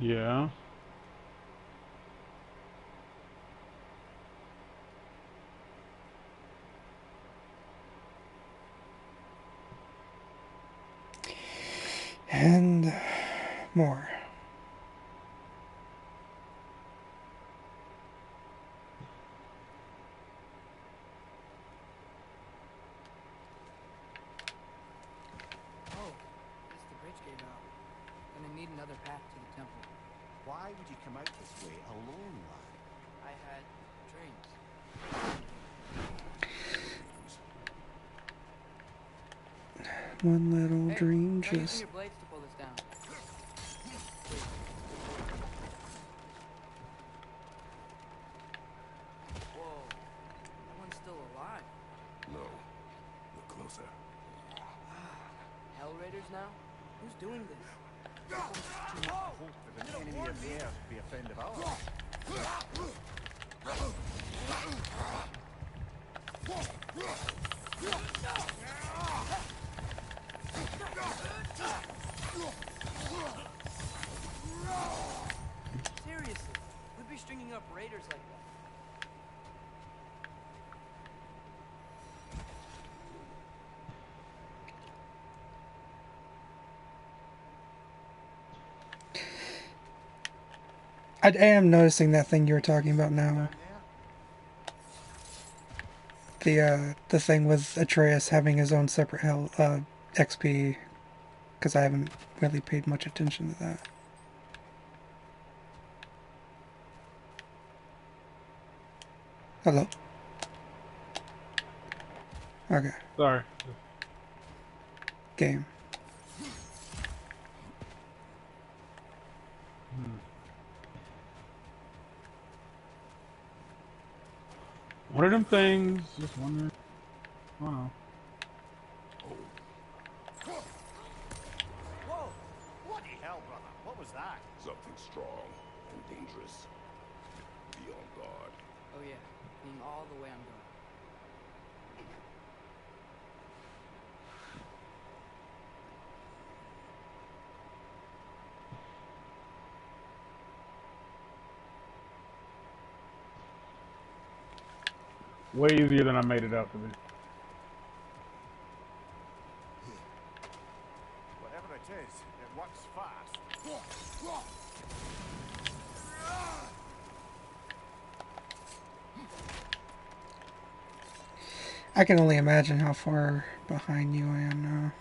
Yeah. And more. Oh, guess the bridge gave out. Gonna need another path to the temple. Why would you come out this way alone, lad? I had dreams. One little Hey, dream try using just... your blades to pull this down. Whoa, that one's still alive. No. Look closer. Hell Raiders now? Who's doing this? Too much hope that an enemy of theirs would be a friend of ours. Seriously, who'd be stringing up raiders like that? I am noticing that thing you were talking about now. The thing with Atreus having his own separate XP, because I haven't really paid much attention to that. Hello? Okay. Sorry. Game. One of them things, just wondering. I don't know. Whoa! Bloody hell, brother. What was that? Something strong and dangerous. Be on guard. Oh yeah, being all the way on guard. Way easier than I made it out to be. Whatever it is, it works fast. I can only imagine how far behind you I am now.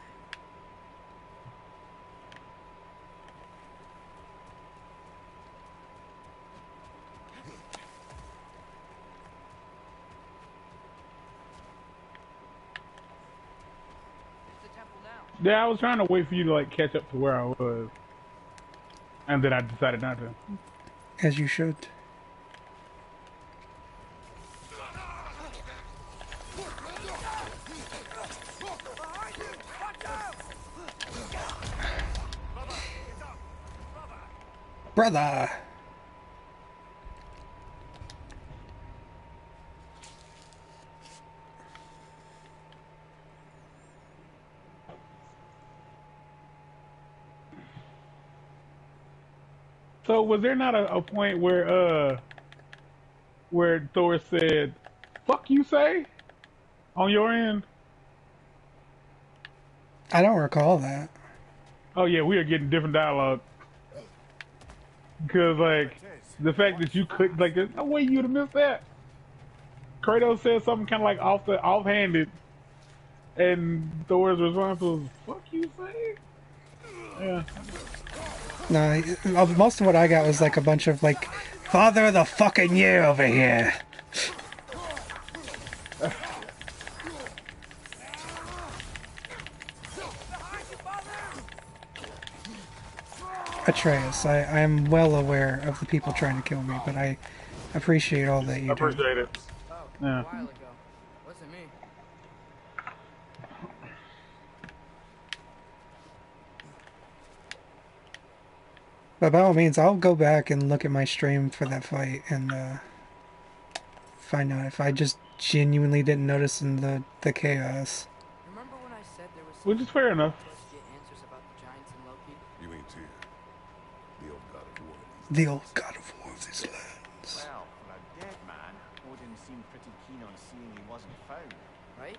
It's the temple now. Yeah, I was trying to wait for you to like catch up to where I was, and then I decided not to. As you should. Brother! So was there not a point where Thor said, "Fuck you say," on your end? I don't recall that. Oh yeah, we are getting different dialogue. Because like the fact that you could like, there's no way you'd have missed that. Kratos said something kind of like offhanded, and Thor's response was, "Fuck you say." Yeah. No, most of what I got was like a bunch of like, Father of the fucking year over here. Atreus, I am well aware of the people trying to kill me, but I appreciate all that you I do. appreciate it. Oh, Yeah. a while ago. Wasn't me. But by all means, I'll go back and look at my stream for that fight and find out if I just genuinely didn't notice in the chaos. Remember when I said there was Which is fair enough. for us to get answers about the giants and Loki? You ain't Tyr, the old god of war. The old god of war of these lands. Well, for a dead man, Odin seemed pretty keen on seeing he wasn't found. Right?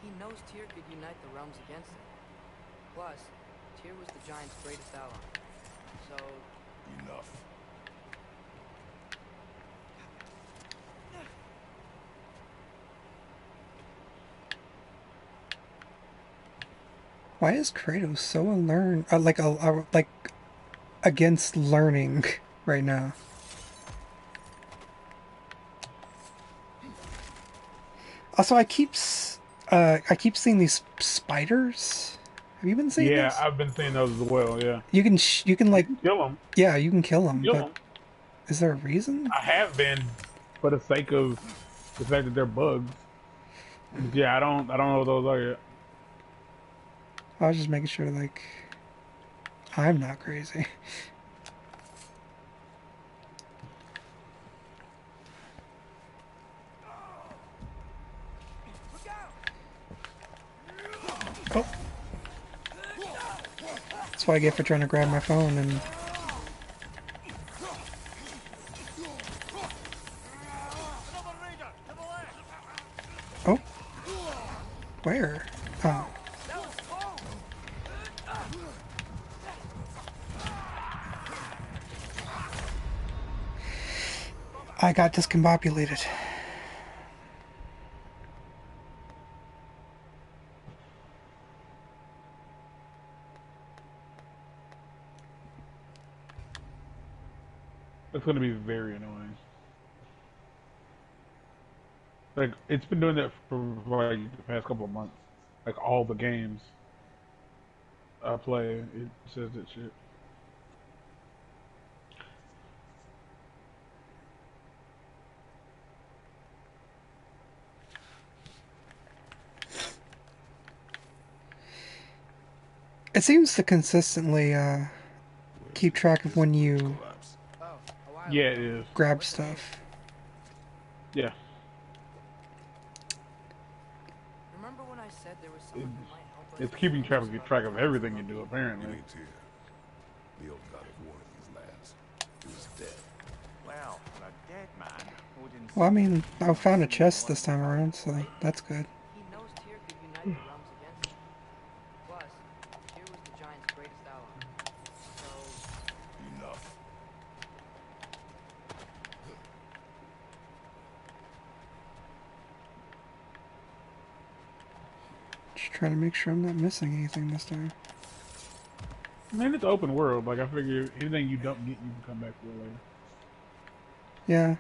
He knows Tyr could unite the realms against him. Plus, Tyr was the giant's greatest ally. So, Enough. Why is Kratos so like against learning right now? Also, I keep seeing these spiders. Have you been seeing Yeah, this? I've been seeing those as well. Yeah, You can like kill them. yeah, you can kill them, Kill but them. is there a reason? I have been, for the sake of the fact that they're bugs. Yeah, I don't know what those are yet. I was just making sure like I'm not crazy. Oh. That's what I get for trying to grab my phone and oh. Where? Oh. I got discombobulated. It's gonna be very annoying. Like, it's been doing that for like the past couple of months. Like, all the games I play, it says that shit. It seems to consistently keep track of when you Collapse. oh, a while Yeah, ago. it is. grab stuff. Yeah. Remember when I said there was someone who might help us? It's get keeping answers track about of the everything you giants do, and apparently. You ain't here. The old god of war of these lands. He was dead. Well, for a dead man, Odin Well, I seemed mean, pretty keen I on found a seeing he chest this wasn't time found. around, so that's good. He knows Tyr could unite the realms against him. Plus, Tyr was the giant's greatest ally. So, Enough. Just trying to make sure I'm not missing anything this time. Man, it's open world. Like, I figure anything you don't get, you can come back for later. Yeah.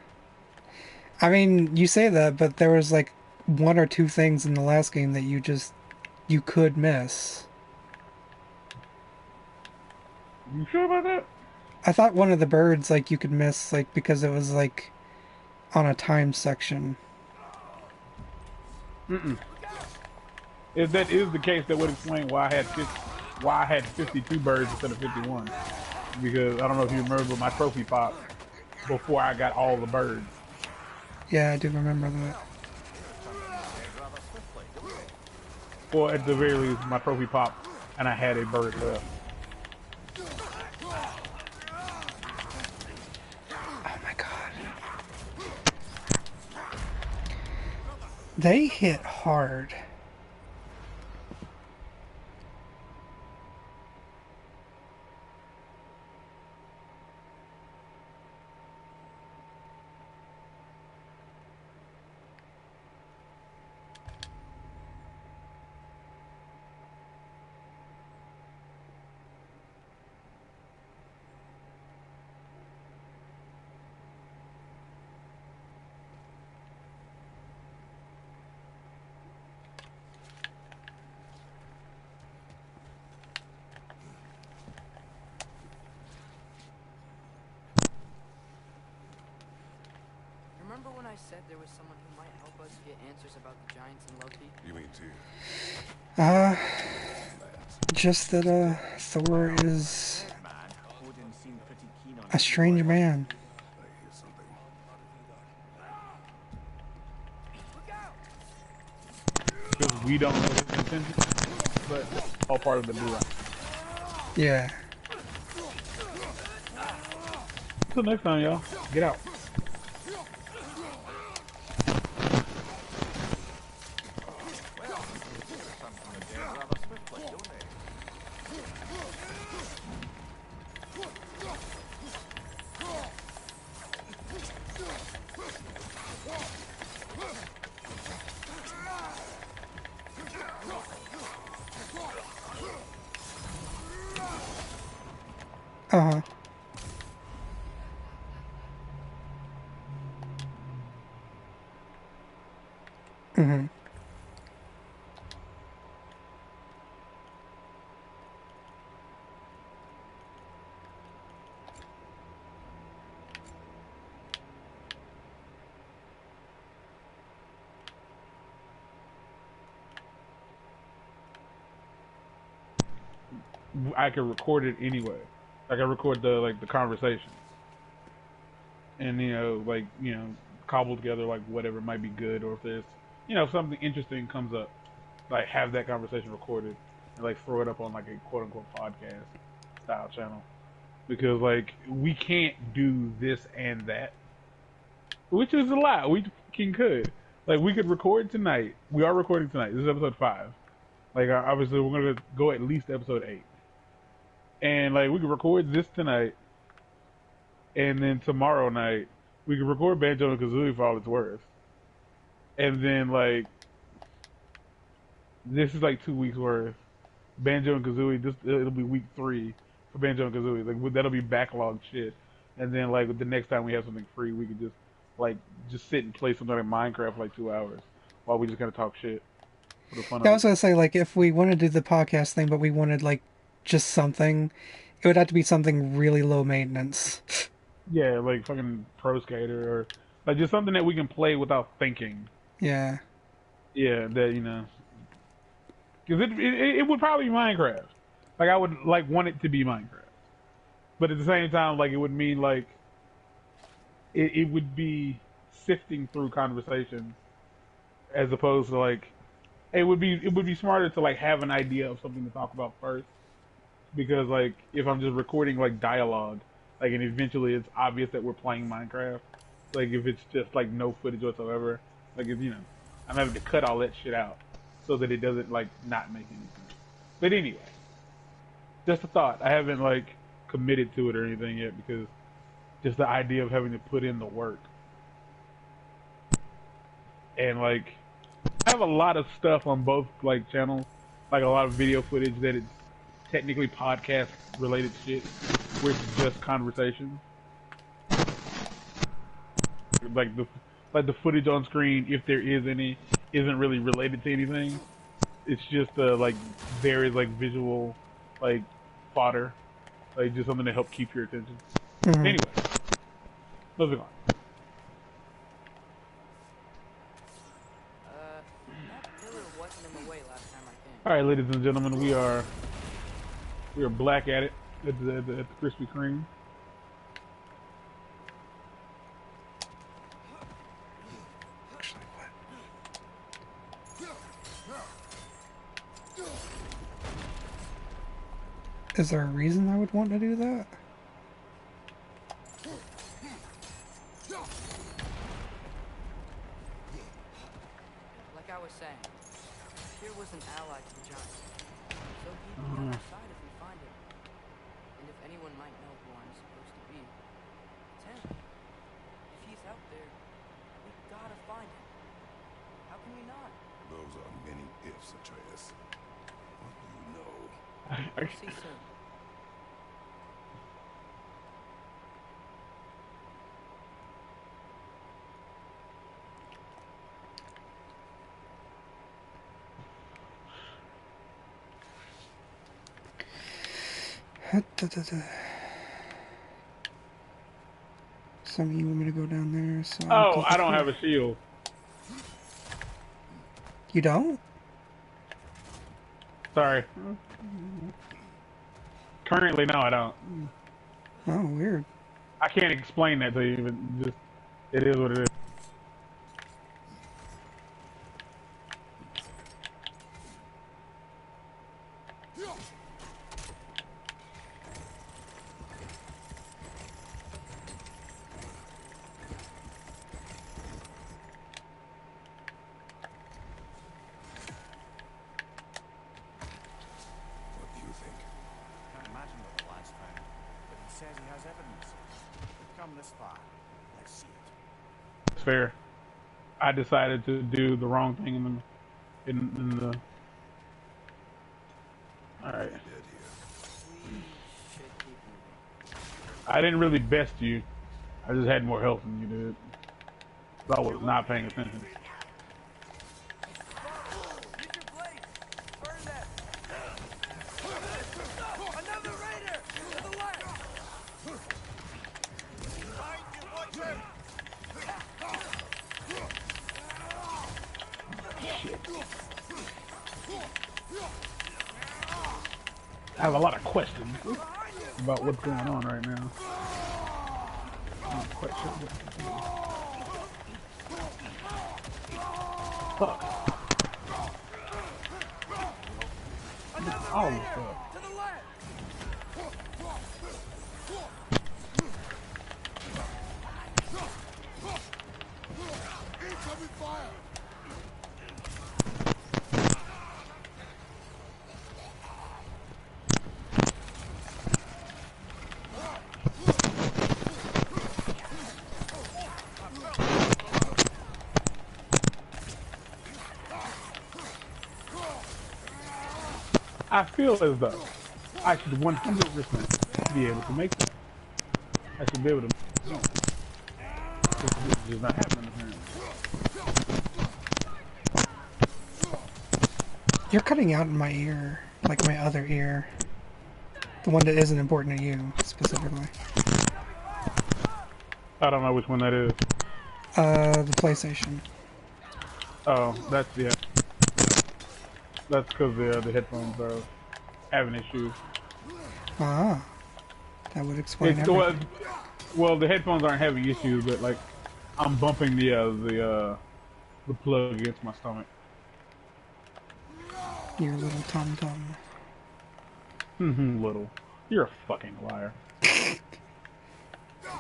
I mean, you say that, but there was like one or two things in the last game that you could miss. You sure about that? I thought one of the birds like you could miss like because it was like on a time section. If that is the case, that would explain why I had 52 birds instead of 51. Because I don't know if you remember my trophy pop before I got all the birds. Yeah, I do remember that. Or at the very least, my trophy pop, and I had a bird left. Oh my god. They hit hard. remember when I said there was someone who might help us get answers about the giants and Loki? You ain't here. Just that Thor is Dead man, Odin seemed pretty keen on a seeing strange he wasn't man. I hear something. Because we don't know his intentions, but all part of the do right. Yeah. Until next time, y'all. Get out. Something again rather swiftly, don't they? Uh-huh. Mm-hmm. I could record it anyway. I could record the conversation, and cobble together like whatever might be good, or if there's if something interesting comes up, like have that conversation recorded and like throw it up on like a quote unquote podcast style channel. Because like we can't do this and that, which is a lot. We fucking could. Like we could record tonight. We are recording tonight. This is episode 5. Like obviously we're gonna go at least episode 8. And like we could record this tonight, and then tomorrow night we could record Banjo and Kazooie for all it's worth. And then like this is like 2 weeks worth. Banjo and Kazooie, it'll be week 3 for Banjo and Kazooie. Like that'll be backlog shit. And then like the next time we have something free, we could just sit and play something like Minecraft for like 2 hours while we just kind of talk shit for the fun Yeah, I of was it. gonna say, like, if we wanted to do the podcast thing, but we wanted, like, just something, it would have to be something really low maintenance. Yeah, like fucking Pro Skater or like just something that we can play without thinking. Yeah. Yeah, that because it would probably be Minecraft. Like I would like want it to be Minecraft, but at the same time, like it would mean like it would be sifting through conversations as opposed to like it would be smarter to like have an idea of something to talk about first, because like if I'm just recording like dialogue, like and eventually it's obvious that we're playing Minecraft, like if it's just like no footage whatsoever, like if I'm having to cut all that shit out so that it doesn't like not make any sense. But anyway, just a thought. I haven't like committed to it or anything yet because just the idea of having to put in the work. And like I have a lot of stuff on both like channels, like a lot of video footage that it's technically podcast related shit where it's just conversation. Like the footage on screen, if there is any, isn't really related to anything. It's just like various like visual like fodder. Like just something to help keep your attention. Mm-hmm. Anyway, moving on. That pillar wasn't in the way last time I came. All right, ladies and gentlemen, we are black at it at the Krispy Kreme. Actually, what? Is there a reason I would want to do that? Like I was saying, Tyr was an ally to the Giants, so he'd be on our side if we find him. And if anyone might know who I'm supposed to be, it's him. If he's out there, we gotta find him. How can we not? Those are many ifs, Atreus. What do you know? We'll see soon. Some of you want me to go down there, so... Oh, I don't have a shield. You don't? Sorry. Currently, no, I don't. Oh, weird. I can't explain that to you, but just it is what it is. says he has evidence. We've come this far. Let's see it. It's fair. I decided to do the wrong thing in the. All right. Dead here. We should keep moving. I didn't really best you. I just had more health than you did. So I was not paying attention. Use your blade! Burn them! Another raider! To the left! Behind you, watch out! I have a lot of questions about what's going on right now. I'm not quite sure what to do. Fuck. All this stuff. To the left! Incoming fire! I feel as though I should 100% be able to make that. I should be able to. This is not happening apparently. You're cutting out in my ear, like my other ear. The one that isn't important to you, specifically. I don't know which one that is. The PlayStation. Oh, that's yeah. That's because the headphones are having issues. Ah. That would explain It's, everything. well, the headphones aren't having issues, but like I'm bumping the plug against my stomach. Your little tum-tum. Little. You're a fucking liar.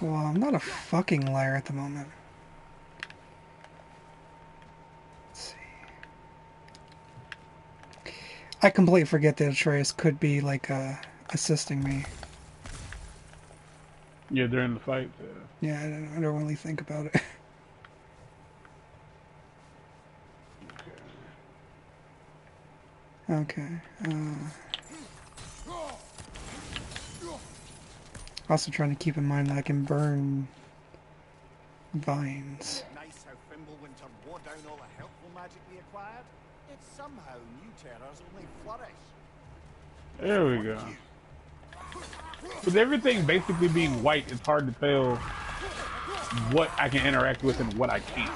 Well, I'm not a fucking liar at the moment. Let's see. I completely forget that Atreus could be, like, assisting me. Yeah, during the fight. Yeah, I don't really think about it. Okay. Also trying to keep in mind that I can burn vines. Nice how Fimbulwinter wore down all the helpful magic we acquired. Yet somehow new terrors only flourish. There we go. With everything basically being white, it's hard to tell what I can interact with and what I can't.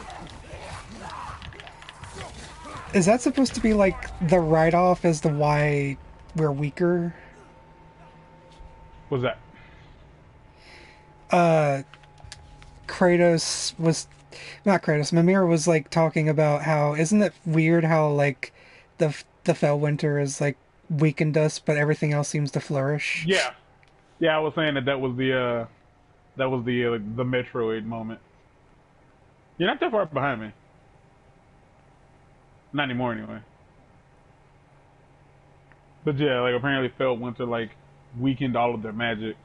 Is that supposed to be like the write-off as to why we're weaker? What's that? Kratos was... Not Kratos, Mimir was like talking about how... Isn't it weird how like the Fellwinter is like weakened us, but everything else seems to flourish? Yeah. Yeah, I was saying that was the Metroid moment. You're not that far behind me. Not anymore, anyway. But yeah, like apparently Fellwinter like weakened all of their magic.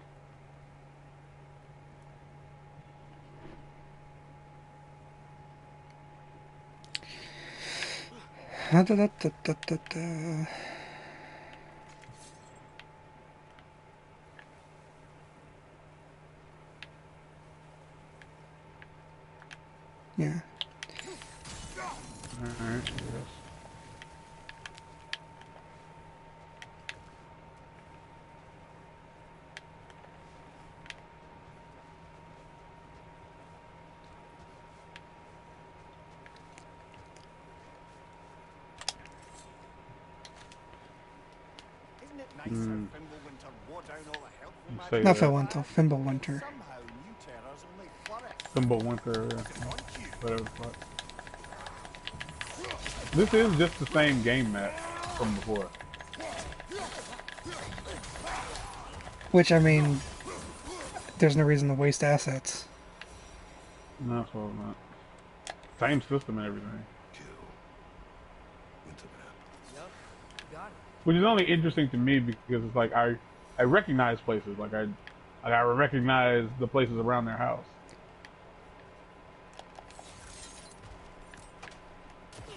Yeah. Alright, yes. Isn't it nice how Fimbulwinter wore down all the helpful Say magic? Not that. Fellwinter, Fimbulwinter. Somehow new terrors only flourish. Fimbulwinter, On cue. whatever the fuck. This is just the same game map from before. Which, I mean, there's no reason to waste assets. No, that's what I'm not. Same system and everything. Kill. Winter map. Yep, got it. Which is only interesting to me because it's like I recognize places. Like Like I recognize the places around their house.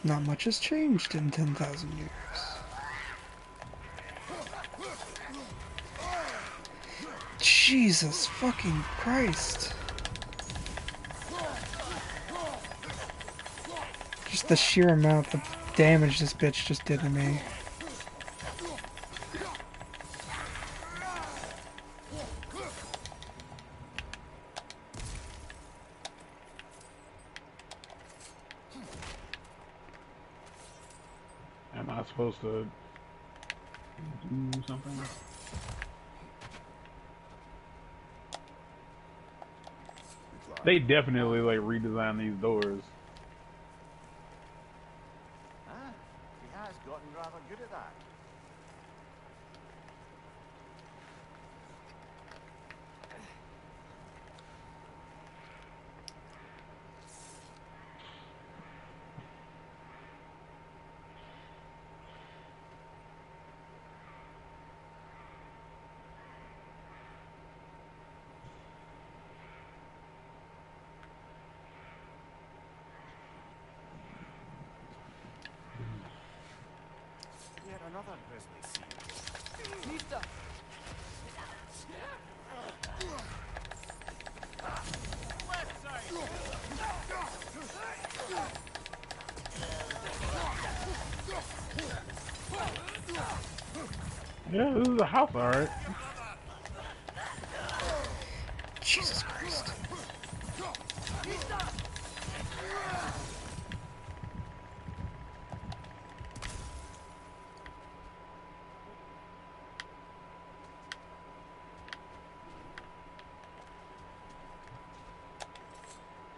Not much has changed in 10,000 years. Jesus fucking Christ. Just the sheer amount of damage this bitch just did to me. Am I supposed to do something? They definitely like redesigned these doors. Ah, he has gotten rather good at that. Yet another grisly scene. Mista! Left side! Yeah, this is a house, alright. Jesus Christ.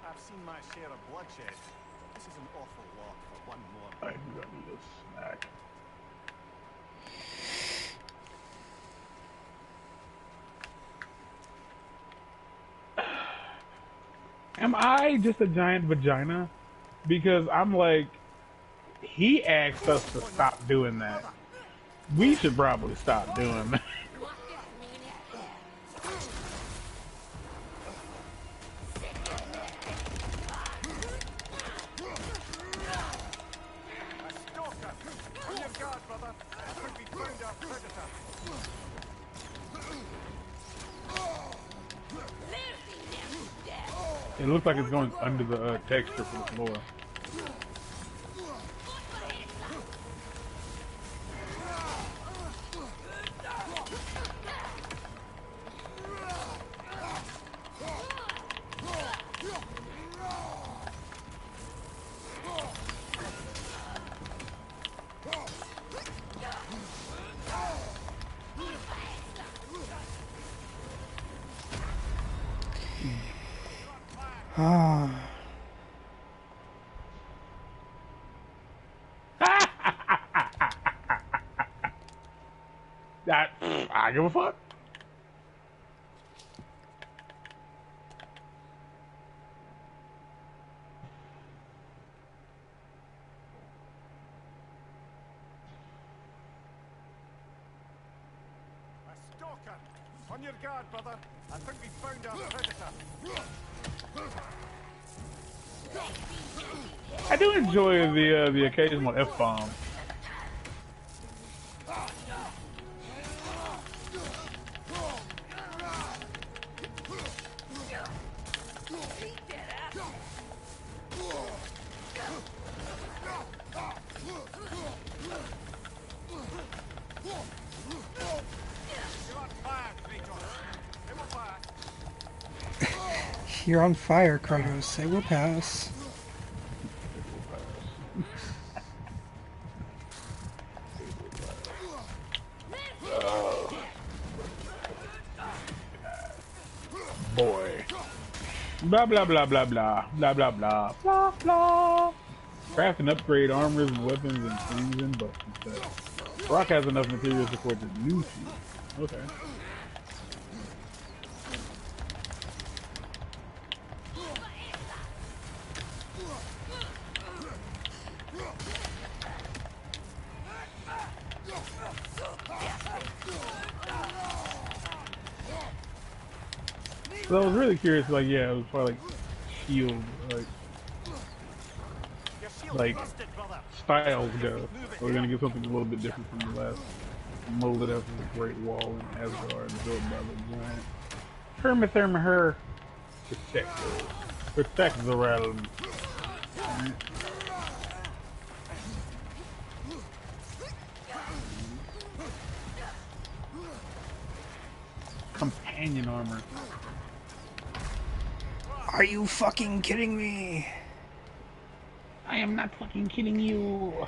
I've seen my share of bloodshed. This is an awful lot for one more. I do gotta need a snack. Am I just a giant vagina? Because I'm like, he asked us to stop doing that. We should probably stop doing that. A stalker! On your guard, brother! I think we found our predator. It looks like it's going under the texture for the floor. Ah. That I give a fuck. A stalker! On your guard, brother! I think we found our predator. I do enjoy the occasional F-bomb. You're on fire, Kratos. It will pass. Boy. Blah blah blah blah blah blah blah blah blah blah. Craft and upgrade armors and weapons and freezing buffs instead. Rock has enough materials to support the new shield. Okay. So I was really curious, like, yeah, it was probably like shield, Your shield's like busted, brother. styles go. Move it. So we're gonna get something a little bit different from the last molded after the Great Wall in Asgard, built by the giant Hermitherm protect the realm. Right. Companion armor. Are you fucking kidding me? I am not fucking kidding you.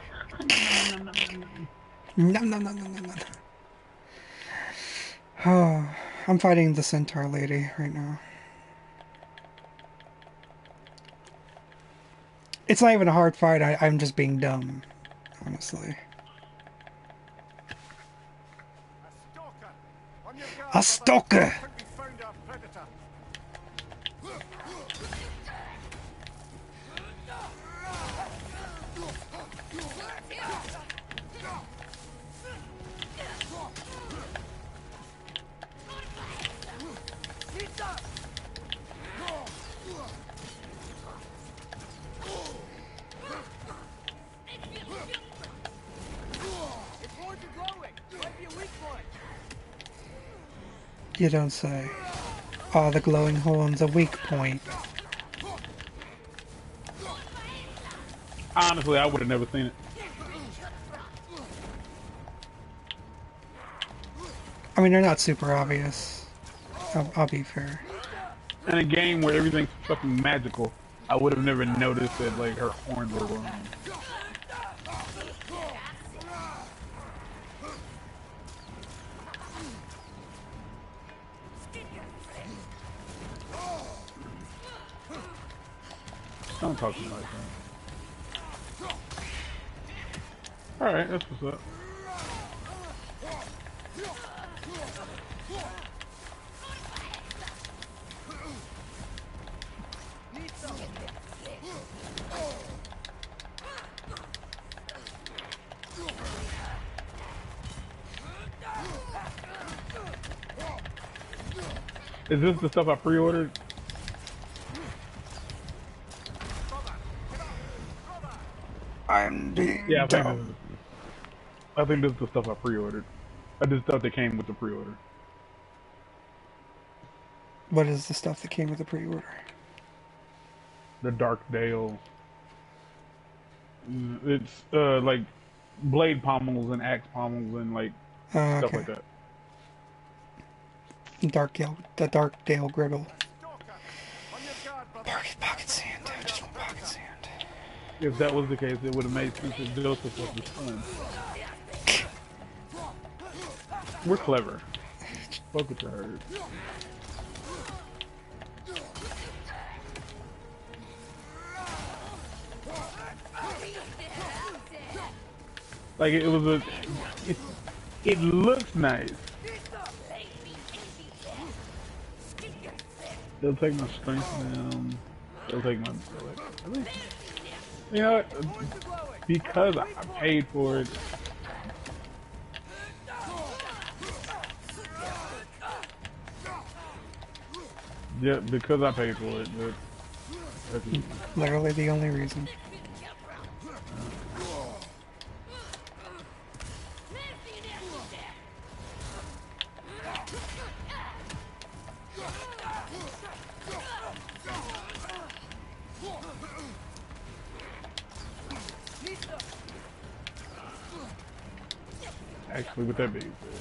No, no, no, no, no, no. Oh, I'm fighting the centaur lady right now. It's not even a hard fight. I'm just being dumb, honestly. A stalker. On your guard, A brother. stalker! I think we found our predator. Its horns are glowing. Might be a weak point. You don't say. Oh, the glowing horn's a weak point. Honestly, I would have never seen it. I mean, they're not super obvious. I'll be fair. In a game where everything's fucking magical, I would have never noticed that like her horns were glowing. Don't talk to me like that. Alright, that's what's up. Is this the stuff I pre-ordered? I'm being Yeah, dumb. I think this is the stuff I pre-ordered. I just thought they came with the pre-order. What is the stuff that came with the pre-order? The Dark Dale. It's like blade pommels and axe pommels and like stuff Okay. like that. The Dark Dale Griddle. Stalker. On your guard, brother. Pocket sand. I just want pocket sand. If that was the case, it would have made sense that Joseph was the son. We're clever. Fuck with your herd. Like it was a. It looks nice. They'll take my strength down. They'll take my. You know what? Because I paid for it. Yeah, because I paid for it. That's Literally the only reason. actually with that being said.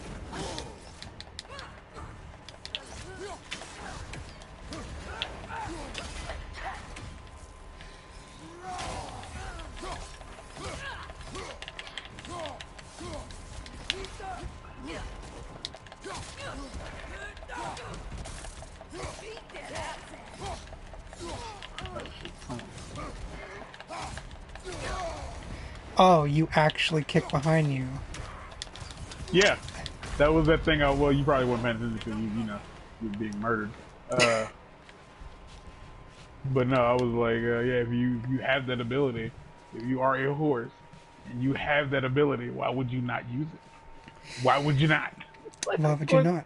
Oh, you actually kick behind you. Yeah, that was that thing. Well, you probably weren't paying attention because you know, you were being murdered. But no, I was like, yeah, if you have that ability, if you are a horse and you have that ability, why would you not use it? Why would you not? Why would you not?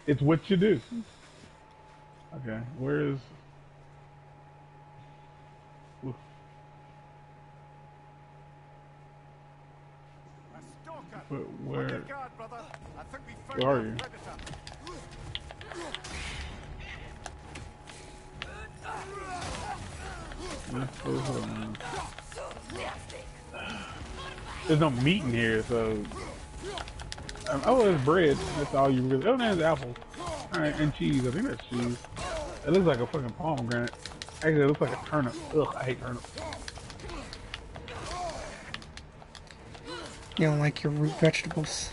It's what you do. Okay, where is? A stalker! But On where? your guard, brother. I think we found Where are our you? predator. There's no meat in here, so. Oh, there's bread. That's all you really. Oh, there's apples. All right, and cheese. I think that's cheese. It looks like a fucking pomegranate. Actually, it looks like a turnip. Ugh, I hate turnips. You don't like your root vegetables?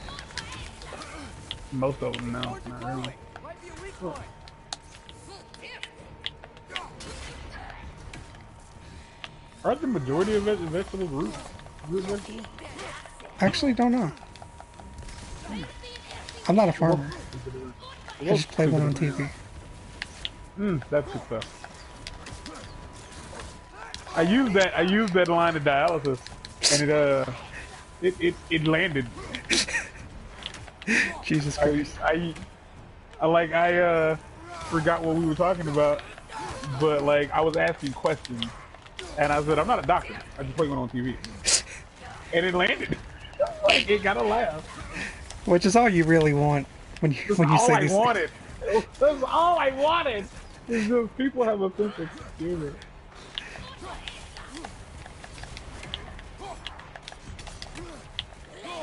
Most of them, no, not really. Might be a weak point. Aren't the majority of vegetables root vegetables? I actually don't know. I'm not a farmer. I just play one on TV. That's good stuff. I used that line of dialysis, and it landed. Jesus Christ. I forgot what we were talking about, but like I was asking questions, and I said I'm not a doctor. I just play one on TV, and it landed. Like it got a laugh. Which is all you really want when you say these All I things. wanted. That's all I wanted. Is just people have a sense of humor.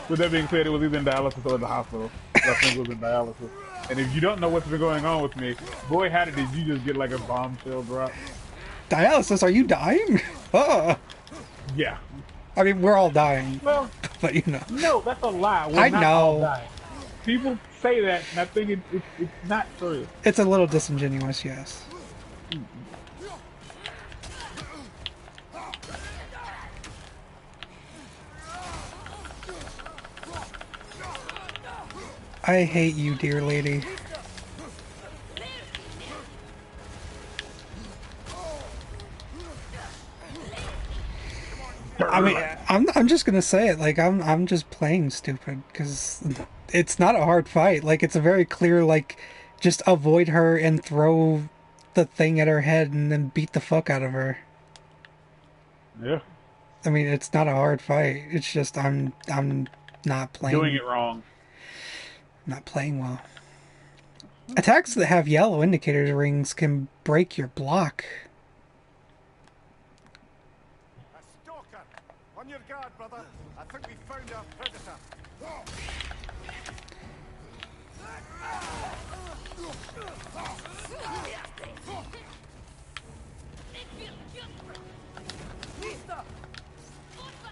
With that being said, it was either in dialysis or in the hospital. I think it was in dialysis. And if you don't know what's been going on with me, boy, how did you just get like a bombshell drop? Dialysis? Are you dying? Yeah. I mean, we're all dying. Well, But you know. no, that's a lie. We're I not all know. dying. People say that, and I think it's not true. It's a little disingenuous, yes. I hate you, dear lady. I mean, I'm just gonna say it. Like I'm just playing stupid because it's not a hard fight. Like it's a very clear like, just avoid her and throw the thing at her head and then beat the fuck out of her. Yeah. I mean, it's not a hard fight. It's just I'm not playing. Doing it wrong. Not playing well. Attacks that have yellow indicators rings can break your block. A stalker! On your guard, brother. I think we found our predator.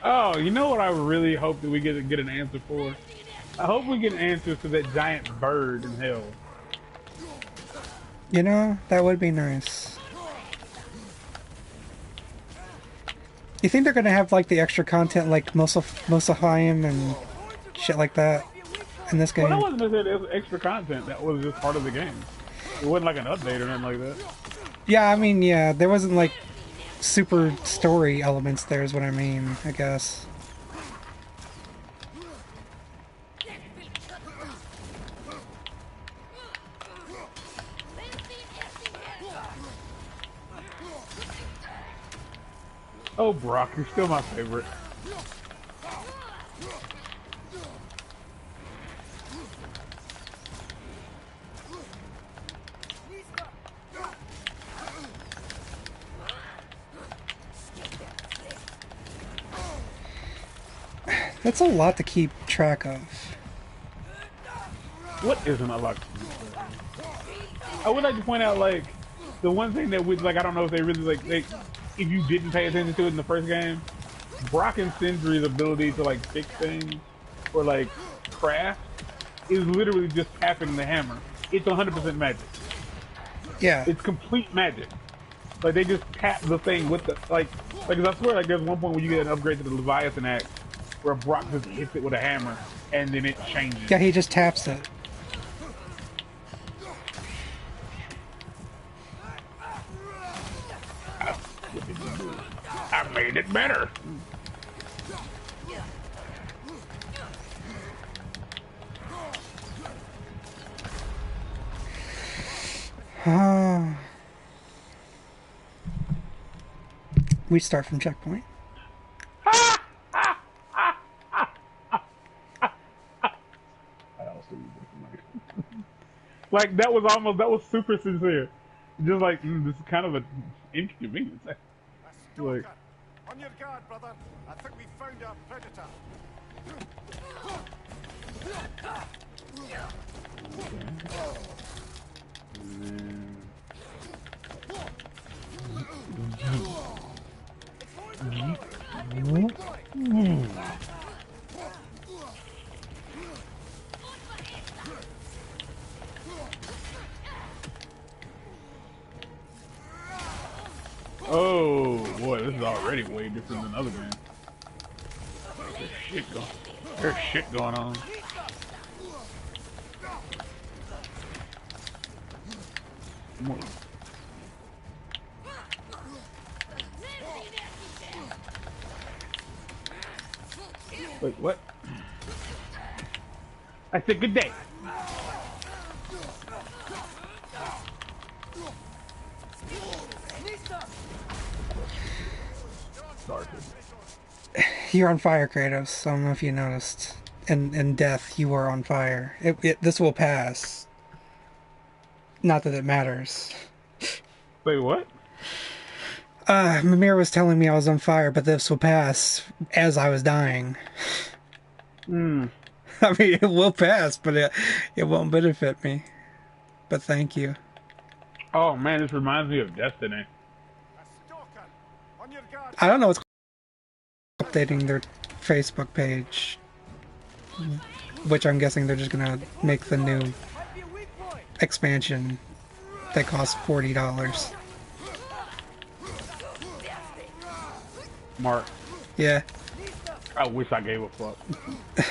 Oh, you know what I really hope that we get an answer for? I hope we get an answer to that giant bird in hell. You know, that would be nice. You think they're gonna have like the extra content like Mosahaim and shit like that in this game? Well, that wasn't necessarily extra content. That was just part of the game. It wasn't like an update or nothing like that. Yeah, I mean, yeah, there wasn't like super story elements there is what I mean, I guess. Oh, Brock, you're still my favorite. That's a lot to keep track of. What isn't a lot? I would like to point out, like, the one thing that we like. I don't know if they really like. If you didn't pay attention to it in the first game, Brock and Sindri's ability to like fix things or like craft is literally just tapping the hammer. It's 100% magic. Yeah. It's complete magic. Like they just tap the thing with the like. Like, 'cause I swear, like there's one point where you get an upgrade to the Leviathan axe where Brock just hits it with a hammer and then it changes. Yeah, he just taps it. I made it better. We start from checkpoint. Like that was super sincere. Just like this is kind of an inconvenience. A Like, stalker. On your guard, brother. I think we found our predator. oh boy, this is already way different than other games. There's shit going on. More. Wait, what? I said good day. Sorry. You're on fire, Kratos. I don't know if you noticed. In death, you are on fire. This will pass. Not that it matters. Wait, what? Mimir was telling me I was on fire, but this will pass as I was dying. Hmm. I mean, it will pass, but it won't benefit me. But thank you. Oh man, this reminds me of Destiny. A stalker. On your guard. I don't know what's updating their Facebook page, which I'm guessing they're just gonna make the new expansion that costs $40. Mark, Yeah, I wish I gave a fuck.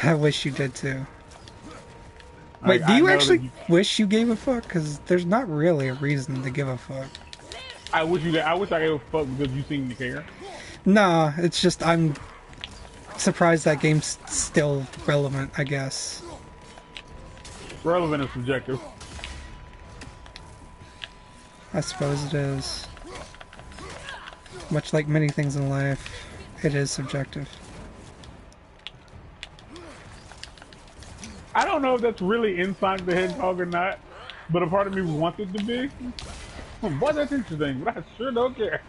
I wish you did too. Wait, Like, do I you know actually that wish you gave a fuck? Because there's not really a reason to give a fuck. I wish I gave a fuck because you seem to care. Nah, it's just I'm surprised that game's still relevant, I guess. Relevant is subjective. I suppose it is. Much like many things in life, it is subjective. I don't know if that's really in Sonic the Hedgehog or not, but a part of me wants it to be. Boy, that's interesting, but I sure don't care.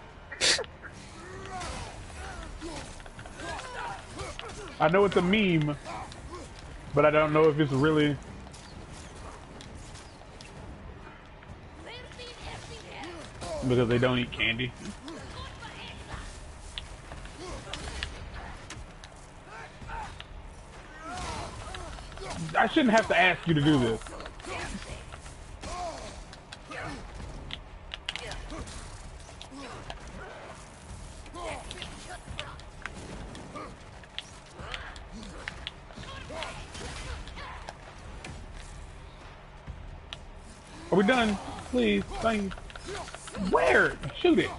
I know it's a meme, but I don't know if it's really. Because they don't eat candy. I shouldn't have to ask you to do this. Are we done? Please, thank you. Where? Shoot it.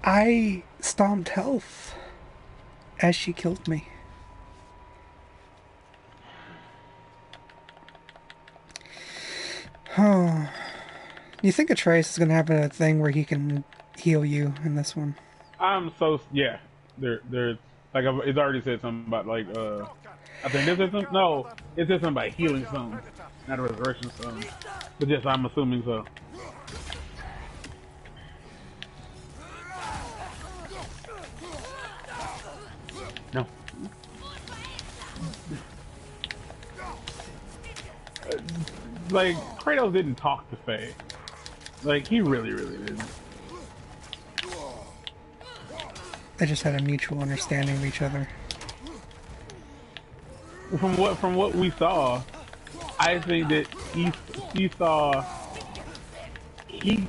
I stomped health as she killed me. Oh. You think Atreus is gonna have a thing where he can heal you in this one? I'm so yeah. There's like it's already said something about like I think this is some, no, it said something about healing stone, not a resurrection stone. But yes, I'm assuming so. No. Like Kratos didn't talk to Faye. Like he really didn't. They just had a mutual understanding of each other. From what we saw, I think that he saw he.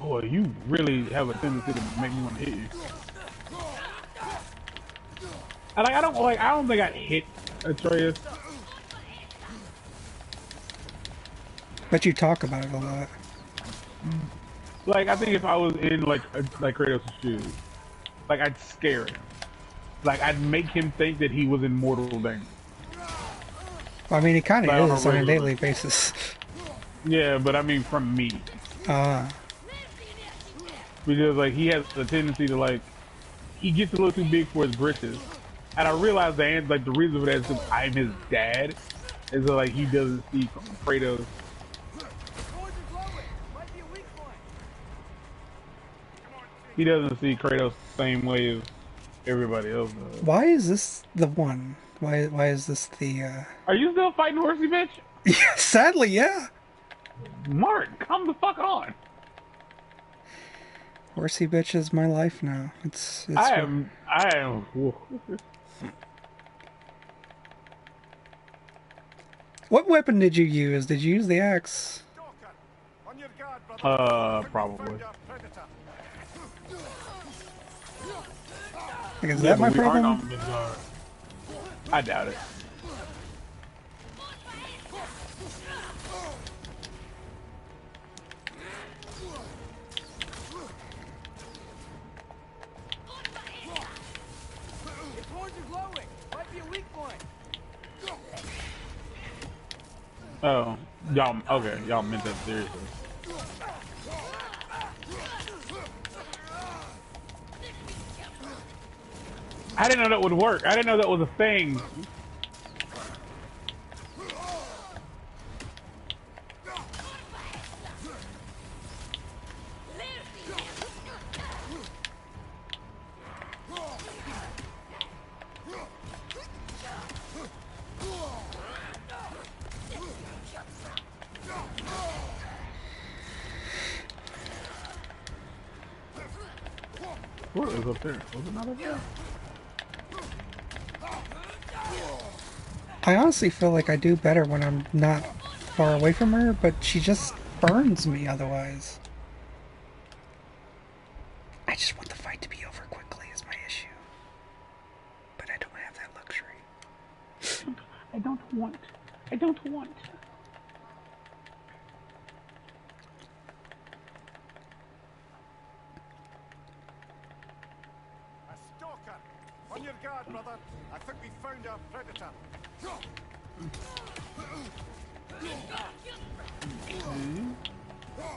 Boy, you really have a tendency to make me want to hit you. I don't think I hit Atreus. But you talk about it a lot. Like I think if I was in like Kratos' shoes, Like I'd scare him. Like I'd make him think that he was in mortal danger. Well, I mean, he kind Like of on a is on a regular. daily basis. Yeah, but I mean from me. Uh, Because like he has a tendency to like he gets a little too big for his britches. And I realized the answer, like the reason for that is because I'm his dad. Is that like he doesn't see Kratos. Doors are glowing. Might be a weak point. He doesn't see Kratos the same way as everybody else does. why is this the one? Why is this the, Are you still fighting Horsey, bitch? Yeah, sadly, yeah. Mark, come the fuck on. Horsey bitch is my life now. It's I am. What weapon did you use? Did you use the axe? Stalker, on your guard, brother. I think we Probably. found our predator. Like, is Yeah, that but my we aren't problem? on Midgard. I doubt it. Its horns are glowing. Might be a weak point. Oh, y'all. Okay, y'all meant that seriously. I didn't know that would work. I didn't know that was a thing. What is up there? Was it not up there? I honestly feel like I do better when I'm not far away from her, but she just burns me otherwise. I just want the fight to be over quickly is my issue. But I don't have that luxury. I don't want. I don't want. A stalker. On your guard, brother. I think we found our predator.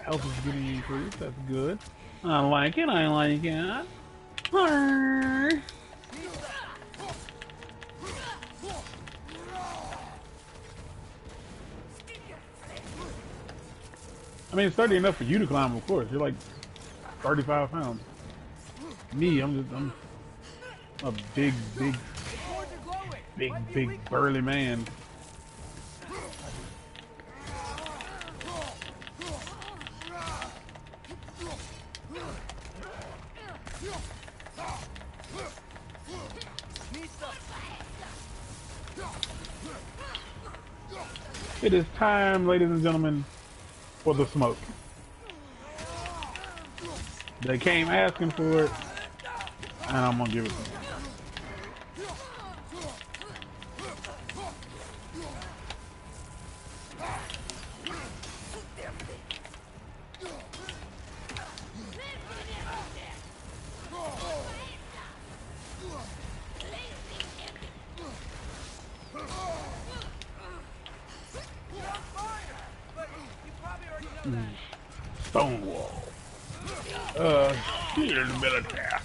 Health is getting increased. That's good. I like it. I like it. Arr. I mean, it's sturdy enough for you to climb, of course. You're like 35 pounds. Me, I'm a big, Horns are glowing. Might be a weak burly man. It is time, ladies and gentlemen, for the smoke. They came asking for it, and I'm gonna give it to them. Stonewall. Here's a bit of that.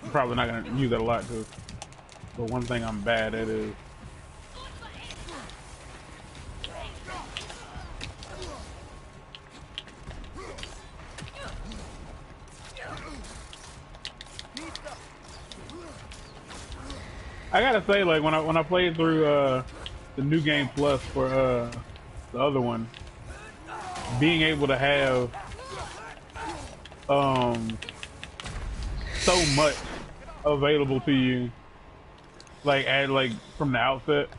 I'm probably not gonna use that a lot too. But one thing I'm bad at is I gotta say, like when I played through the new game plus for the other one, being able to have so much available to you, like from the outset.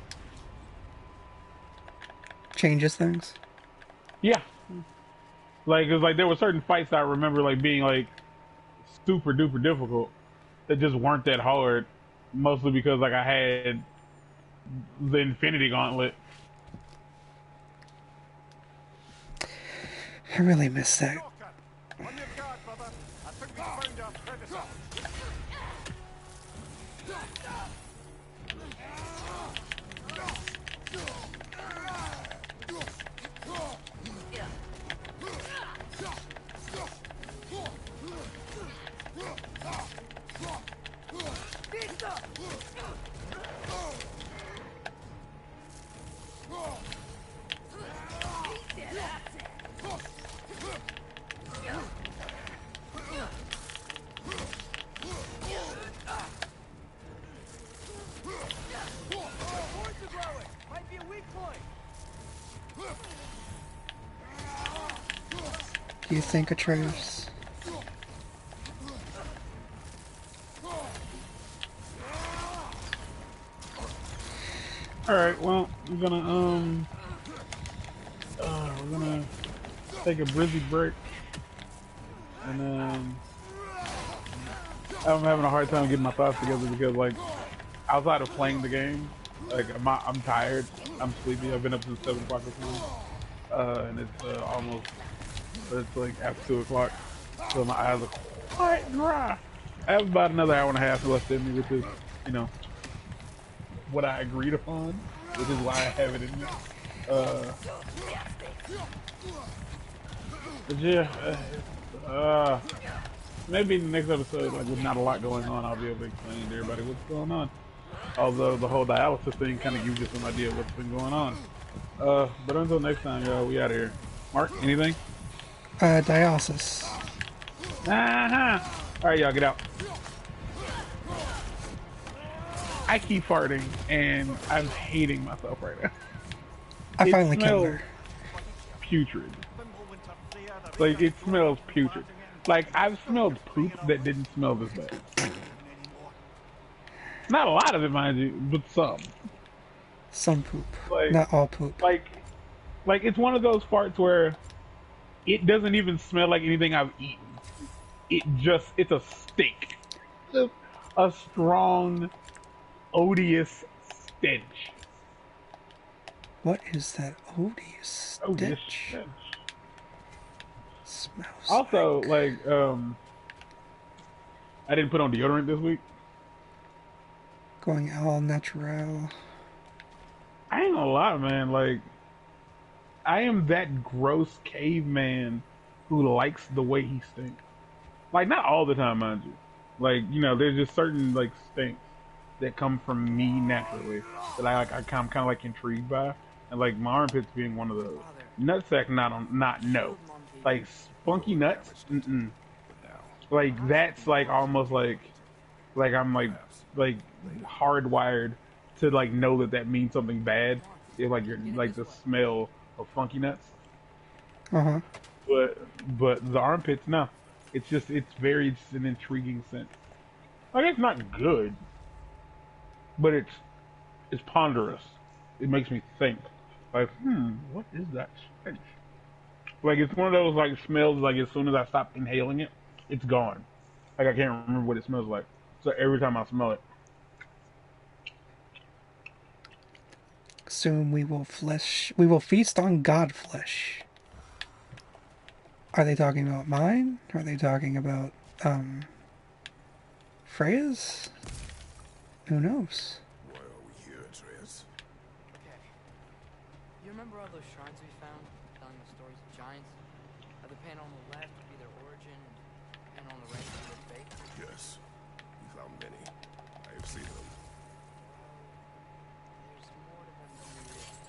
Changes things. Yeah, like 'cause like there were certain fights I remember like being like super duper difficult that just weren't that hard, mostly because like I had the Infinity Gauntlet. I really miss that. stalker. On your guard, brother. I think Might be a weak point. Do you think, Atreus? Alright, well, we're gonna take a brizzy break. And I'm having a hard time getting my thoughts together because, like, outside of playing the game, like, I'm tired, I'm sleepy, I've been up since 7 o'clock this morning. And it's like after 2 o'clock, so my eyes are quite dry. I have about another hour and a half left in me, which is, you know, what I agreed upon, which is why I have it in me. But yeah, maybe in the next episode, like with not a lot going on, I'll be able to explain to everybody what's going on. Although the whole dialysis thing kind of gives you some idea of what's been going on. But until next time, y'all, we out of here. Mark, anything? Dialysis. Alright, y'all, get out. I keep farting, and I'm hating myself right now. I finally killed her. Putrid. Like, it smells putrid. Like, I've smelled poop that didn't smell this bad. Not a lot of it, mind you, but some. Some poop. Like, not all poop. Like, it's one of those farts where it doesn't even smell like anything I've eaten. It's a stink. Just a strong, odious stench. What is that odious stench? Smells also, like, I didn't put on deodorant this week. Going all natural. I ain't gonna lie, man. Like, I am that gross caveman who likes the way he stinks. Like, not all the time, mind you. Like, you know, there's just certain, like, stinks that come from me naturally that I'm kind of like intrigued by, and like my armpits being one of those. Nutsack, not no. Like spunky nuts, like that's like almost like I'm like hardwired to like know that means something bad. If like you're like the smell of funky nuts. But the armpits, no. It's very just an intriguing sense. Like it's not good, but it's ponderous. It makes me think. Like, what is that stench? Like it's one of those like smells. Like as soon as I stop inhaling it, it's gone. Like I can't remember what it smells like. So every time I smell it, soon we will feast on God flesh. Are they talking about mine? Are they talking about Freya's? Who knows? Why are we here, Atreus? Okay. You remember all those shrines we found, telling the stories of giants? The panel on the left would be their origin, and on the right would be their fate? Yes. We found many. I have seen them. There's more to them than we realize.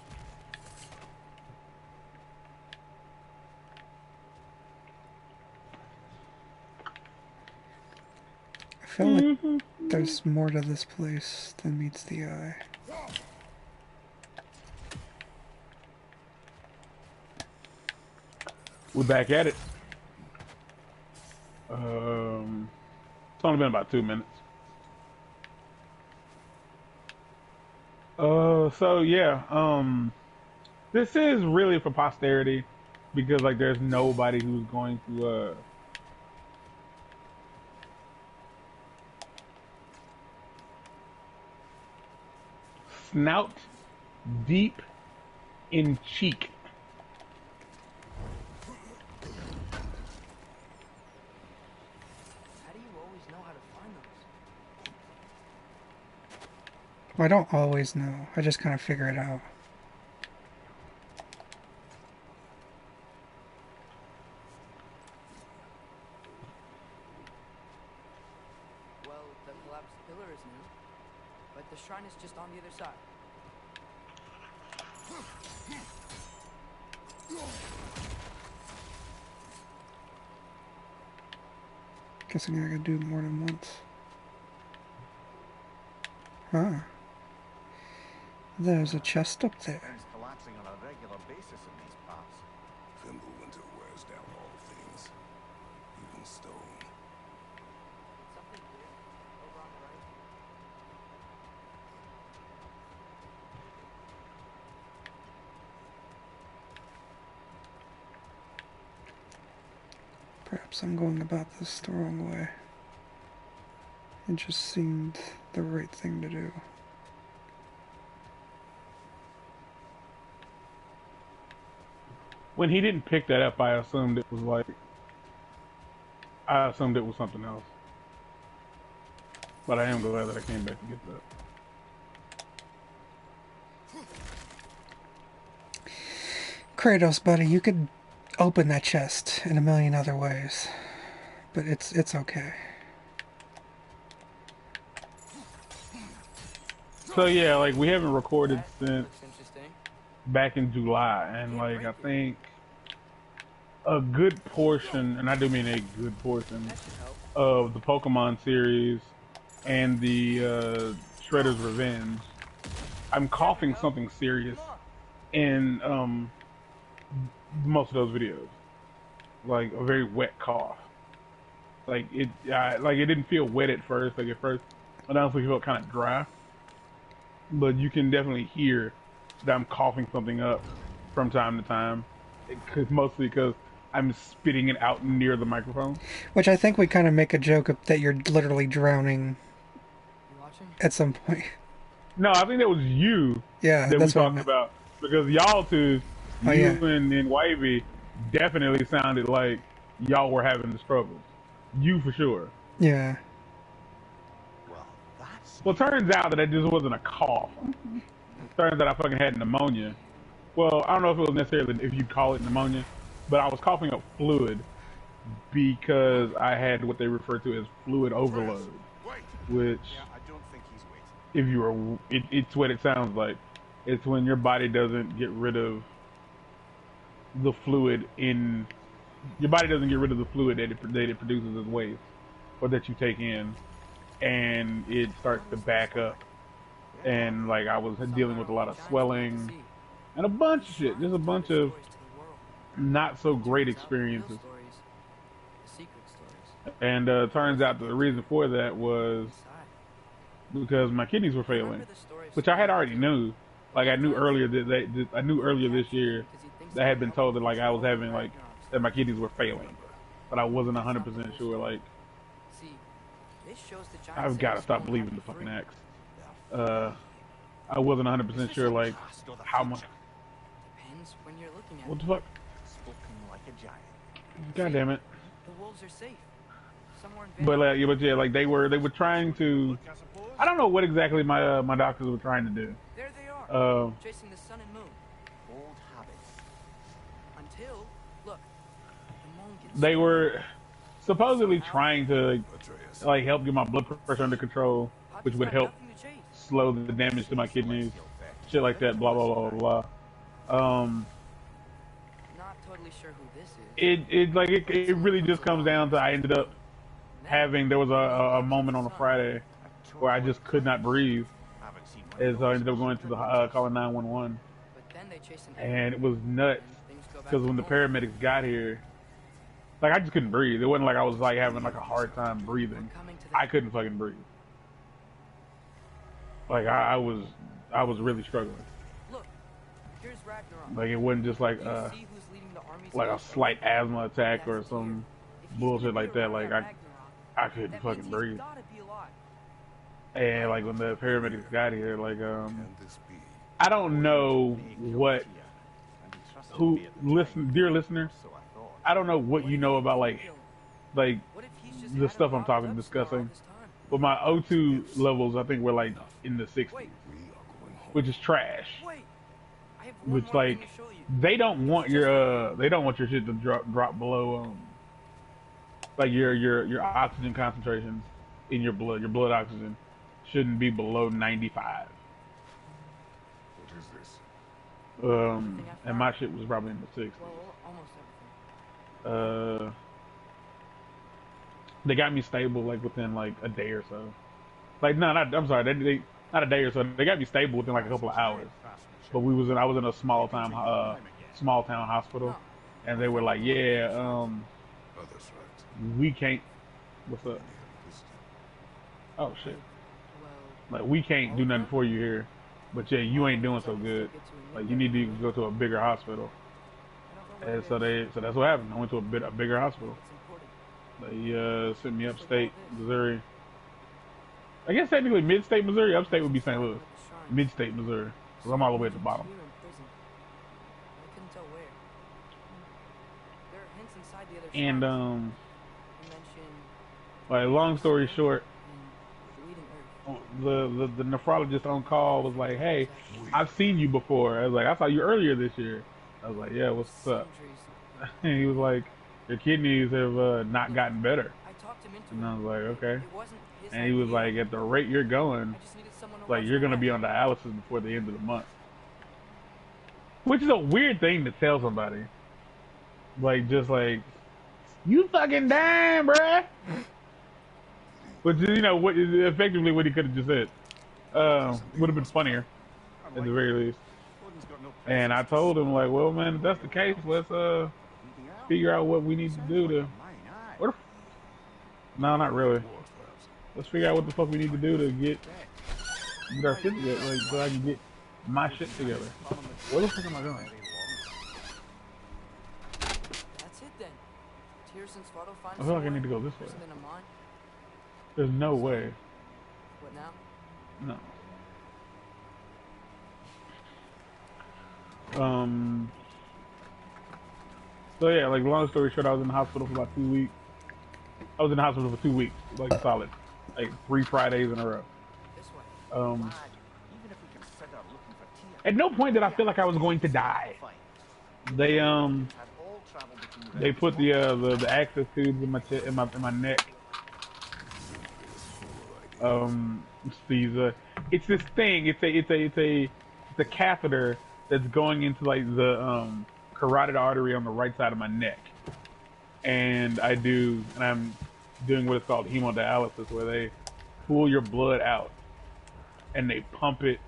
I feel like there's more to this place than meets the eye. we're back at it. It's only been about 2 minutes. So yeah, this is really for posterity because like there's nobody who's going to snout deep in cheek. How do you always know how to find those? I don't always know. I just kind of figure it out. Well, the collapsed pillar is new, but the shrine is just on the other side. Guessing I gotta do more than once. Huh. There's a chest up there. Things collapsing on a regular basis in these parts. Fimbulwinter wears down all things, even stone. Something here, over on the right. Perhaps I'm going about this the wrong way. It just seemed the right thing to do. When he didn't pick that up, I assumed it was something else. But I am glad that I came back to get that. Kratos, buddy, you could open that chest in a million other ways. But it's okay. So yeah, like we haven't recorded since Looks interesting. back in July, and like I think a good portion, and I do mean a good portion, That should help. of the Pokemon series and the Shredder's Revenge, I'm coughing something serious in most of those videos, like a very wet cough. Like it didn't feel wet at first. Like at first, it honestly felt kind of dry, but you can definitely hear that I'm coughing something up from time to time, mostly because I'm spitting it out near the microphone. Which I think we kind of make a joke of that you're literally drowning You watching? at some point. No, I think that was you Yeah, that we that's what I talked meant. about, because y'all two, Oh, you yeah. and Wavy, definitely sounded like y'all were having the struggles. You for sure. Yeah. Well, that's Well, turns out that it just wasn't a cough. Turns out I fucking had pneumonia. Well, I don't know if it was necessarily, if you call it pneumonia, but I was coughing up fluid because I had what they refer to as fluid overload, Wait! which, yeah, I don't think he's waiting. if you were, it's what it sounds like. It's when your body doesn't get rid of the fluid in, your body doesn't get rid of the fluid that it produces as waste, or that you take in, and it starts to back up. And like I was dealing with a lot of swelling and a bunch of shit, just a bunch of not so great experiences. The secret stories. And turns out the reason for that was Inside. because my kidneys were failing, Remember the story of which I had Spider-Man? already knew. Like I knew earlier I knew earlier this year that I had been told that like I was having like that my kidneys were failing, but I wasn't 100% sure. Like See, this shows the giant I've got to cities stop don't believing have the to fucking free. X. I wasn't 100% sure like how much. Depends when you're looking at What it. the fuck? Spoken like a giant. God damn it! The wolves are safe. Somewhere in But Vanderbilt. but yeah, like they were trying to. I suppose. I don't know what exactly my doctors were trying to do. There they are, Uh, chasing the sun and moon. Old habits. Until, look, the moon gets they were stronger. supposedly trying to Atreus. like help get my blood pressure under control, which Poppy's would got help nothing to chase. slow the damage to my kidneys, shit like that. Blah blah blah blah. Not totally sure who this is. It really just comes down to I ended up having, there was a moment on a Friday where I just could not breathe, Haven't seen one as of I those ended up going to the calling 911, But then they chase an and it was nuts things go back because to when the normal. paramedics got here, like I just couldn't breathe. It wasn't like I was like having like a hard time breathing. We're coming to the I couldn't fucking breathe. Like I was really struggling. Look, here's Ragnarok. Like it wasn't just like Do you see who's leading the armies like a against slight asthma attack or That's some If he's bullshit gonna be like that. around Like at Ragnarok, I couldn't that fucking means breathe. he's gotta be alive. And like when the paramedics got here, like Can this be? I don't know what who listen, dear listener, So I thought. I don't know what you know about like What if he's just the had stuff him I'm talking locked up somewhere all discussing. this time? but my O2 levels I think were like in the 60s, Wait, We are going home. which is trash. wait. I have one Which more thing like to show you. they don't want your shit to drop below like your oxygen concentrations in your blood. Your blood oxygen shouldn't be below 95. What is this? And my shit was probably in the 60s. Well, almost everything. They got me stable like within like a day or so. Like no, I'm sorry, they not a day or so. They got me stable within like a couple of hours. But I was in a small town hospital, and they were like, yeah, Others right. we can't. What's up? Any other visitor? Oh shit. Well, Like we can't do nothing for you here. But yeah, you ain't doing so good. Like you need to go to a bigger hospital. I don't know And where it is. so that's what happened. I went to a bigger hospital. It's important. They sent me upstate Missouri. I guess technically mid-state Missouri. Upstate would be St. Louis. Mid-state Missouri. Cause I'm all the way at the bottom. Here in prison. I couldn't tell where. There are hints inside the other And shrines. You mentioned like long story short, and bleeding earth. the nephrologist on call was like, "Hey, I've seen you before." I was like, "I saw you earlier this year." I was like, "Yeah, what's up?" Centuries. And he was like, "Your kidneys have not gotten better." I talked him into And I it. was like, "Okay." It wasn't his And he was idea. like, "At the rate you're going, I just needed someone to like watch you're my gonna back. be on dialysis before the end of the month," which is a weird thing to tell somebody. Like just like, "You fucking dying, bruh." But you know what? Effectively, what he could have just said would have been funnier at the very least. And I told him like, "Well, man, if that's the case, let's figure out what we need to do to." What? No, not really. Wars, perhaps. Let's figure out what the fuck we need to do to get our shit together, like so I can get my shit together. Where the fuck am I going? That's it then. Tierson's photo finds I feel like I need to go this way. Isn't in a mine? There's no way. What now? No. So yeah, like long story short, I was in the hospital for about 2 weeks. I was in the hospital for 2 weeks, like solid, like 3 Fridays in a row. This way. Even if we consider looking for Tia, At no point did I feel like I was going to die. They had all travel between they put the access tubes in my neck. It's this thing. It's a catheter that's going into like the carotid artery on the right side of my neck, and I'm doing what is called hemodialysis, where they pull your blood out and they pump it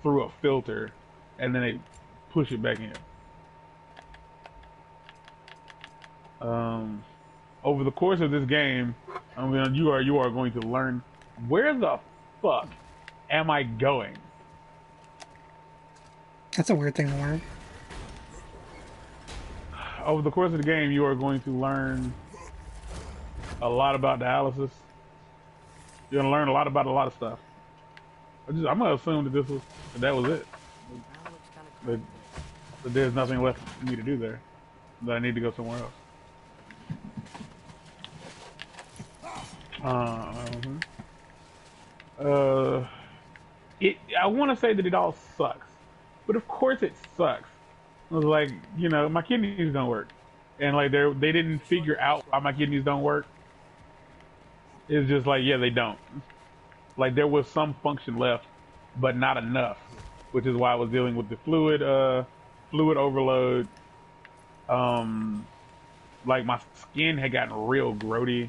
through a filter, and then they push it back in. Over the course of this game, you are going to learn where the fuck am I going. That's a weird thing to learn. Over the course of the game, you are going to learn a lot about dialysis. You're gonna learn a lot about a lot of stuff. I'm gonna assume that that was it. Now it looks kind of That, that there's nothing left for me to do there. That I need to go somewhere else. I want to say that it all sucks, but of course it sucks. It was like, you know, my kidneys don't work, and like they didn't figure out why my kidneys don't work. It's just like, yeah, they don't. Like there was some function left, but not enough, which is why I was dealing with the fluid overload. Like my skin had gotten real grody.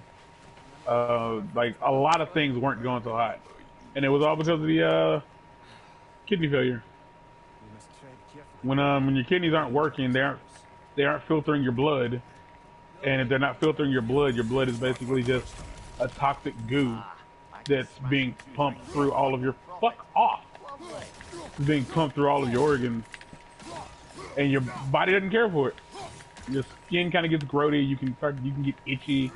Like a lot of things weren't going so hot, and it was all because of the kidney failure. When your kidneys aren't working, they aren't filtering your blood, and if they're not filtering your blood is basically just a toxic goo that's being pumped through all of your It's being pumped through all of your organs, and your body doesn't care for it. Your skin kind of gets grody. You can get itchy.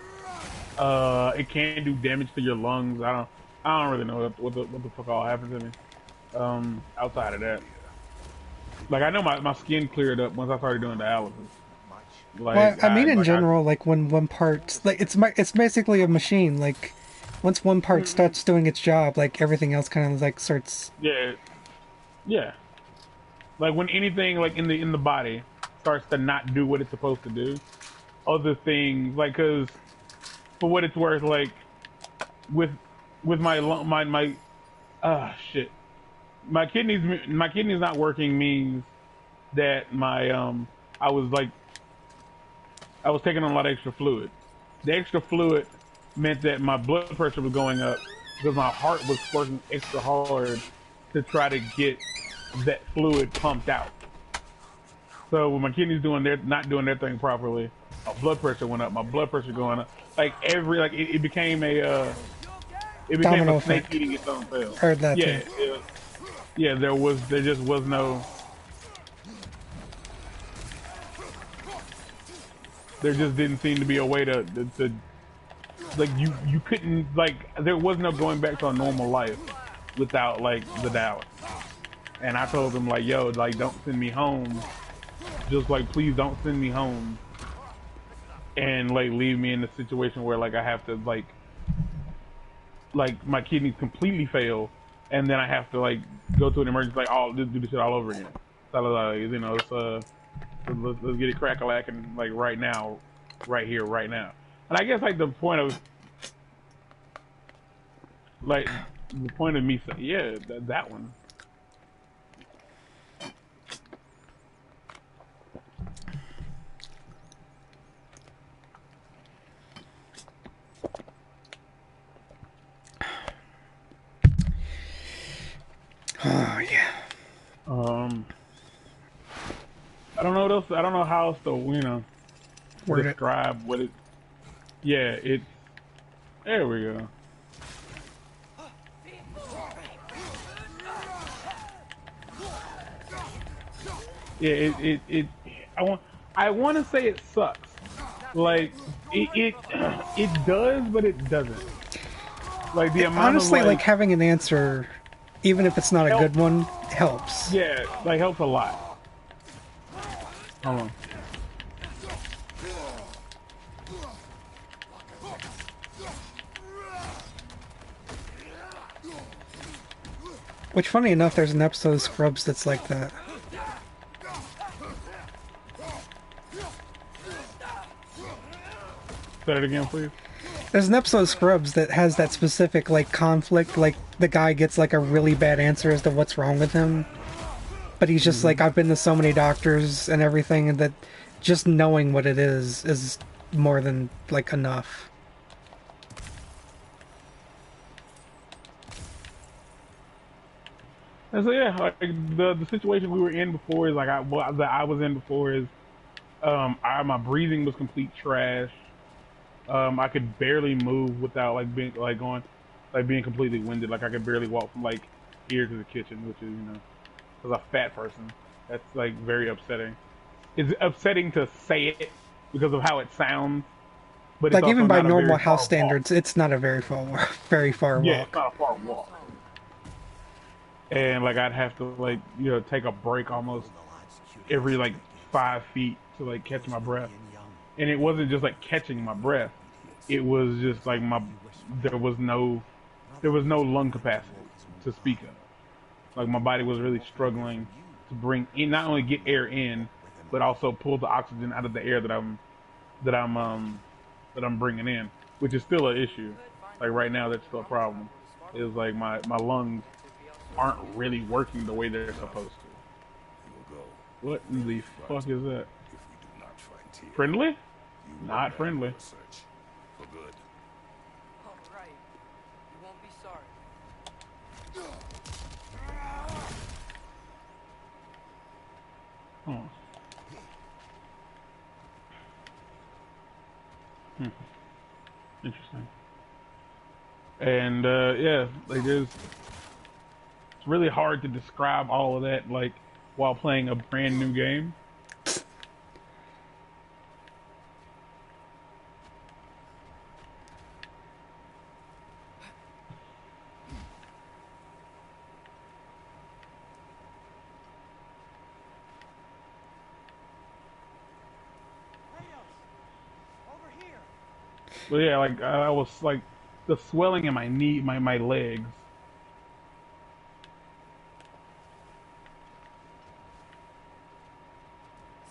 It can do damage to your lungs. I don't really know what the fuck all happened to me. Outside of that, like I know my skin cleared up once I started doing dialysis. Like, Well, I mean, in general, like when parts, like it's basically a machine. Like Once one part starts doing its job, like everything else kind of like starts. Yeah, yeah. Like when anything like in the body starts to not do what it's supposed to do, other things like because for what it's worth, like with my shit, my kidneys not working means that my I was like I was taking on a lot of extra fluid. The extra fluid meant that my blood pressure was going up because my heart was working extra hard to try to get that fluid pumped out. So when my kidneys not doing their thing properly, my blood pressure went up. My blood pressure going up. Like it became a Domino snake effect. eating its own tail. Heard that too. Yeah, yeah. There just was no. There just didn't seem to be a way to like you couldn't like there was no going back to a normal life without like the Dallas. And I told them like, yo, like don't send me home. Just like please don't send me home and like leave me in a situation where like I have to like my kidneys completely fail and then I have to like go to an emergency like all do the shit all over again. So I was like, you know, let's get it crack-a-lacking like right now, right here, right now. And I guess like the point of me saying, yeah, that one. Oh yeah. Um, I don't know what else. I don't know how else to Word it. describe what it. Yeah, it's. There we go. Yeah, I want to say it sucks. Like it does, but it doesn't. Like the amount of Honestly, like like having an answer, even if it's not a help. good one, helps. Yeah, like helps a lot. Hold on. Which, funny enough, there's an episode of Scrubs that's like that. Say it again, please. There's an episode of Scrubs that has that specific like conflict. Like the guy gets like a really bad answer as to what's wrong with him, but he's just like, I've been to so many doctors and everything, and that just knowing what it is more than like enough. And so yeah, like the situation we were in before is like that I was in before is my breathing was complete trash. I could barely move without like being like going like being completely winded. Like I could barely walk from like here to the kitchen, which is as a fat person, that's like very upsetting. It's upsetting to say it because of how it sounds, but it's Like also even by not a very normal far house walk. standards, it's not a very far Yeah, it's walk. not a far walk. And like I'd have to like take a break almost every like 5 feet to like catch my breath. And it wasn't just like catching my breath; it was just like there was no lung capacity to speak of. Like my body was really struggling to bring in not only get air in, but also pull the oxygen out of the air that I'm bringing in, which is still an issue. Like right now, that's still a problem. Is like my lungs aren't really working the way they're supposed to. You will go. What in the fuck is that? If we do not find Tyr, Friendly? you will Not abandon friendly. your search for good. All right. You won't be sorry. Oh. Interesting. And yeah, like it's really hard to describe all of that like while playing a brand new game. But yeah, like I was like the swelling in my knee, my legs.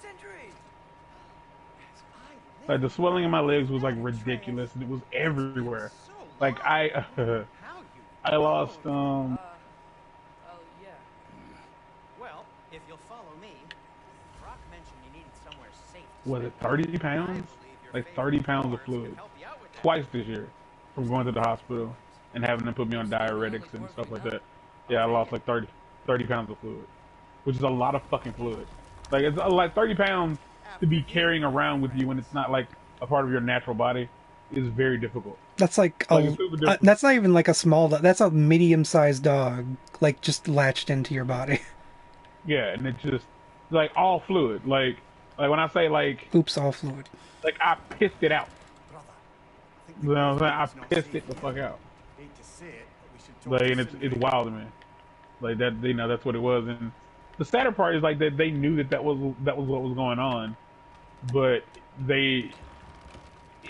Sentry! Like the swelling in my legs was like ridiculous, and it was everywhere. Like I lost Oh, yeah. Well, if you'll follow me, Brock mentioned you needed somewhere safe to was it spend 30 pounds? Like 30 pounds of fluid twice this year from going to the hospital and having them put me on diuretics and stuff like that. Yeah, I lost like 30 pounds of fluid, which is a lot of fucking fluid. Like it's like 30 pounds to be carrying around with you when it's not like a part of your natural body is very difficult. That's like Like a, it's super difficult. that's not even like a small dog. That's a medium-sized dog, like just latched into your body. Yeah, and it's just like all fluid. Like when I say Oops, all fluid. like I pissed it out. Brother, I think You know what I'm it's saying? not I pissed safe it the here. fuck out. Hate to say it, but we should talk Like, to and it's Sindri. wild to me. Like that, you know, that's what it was. And the sadder part is like that they knew that was what was going on, but they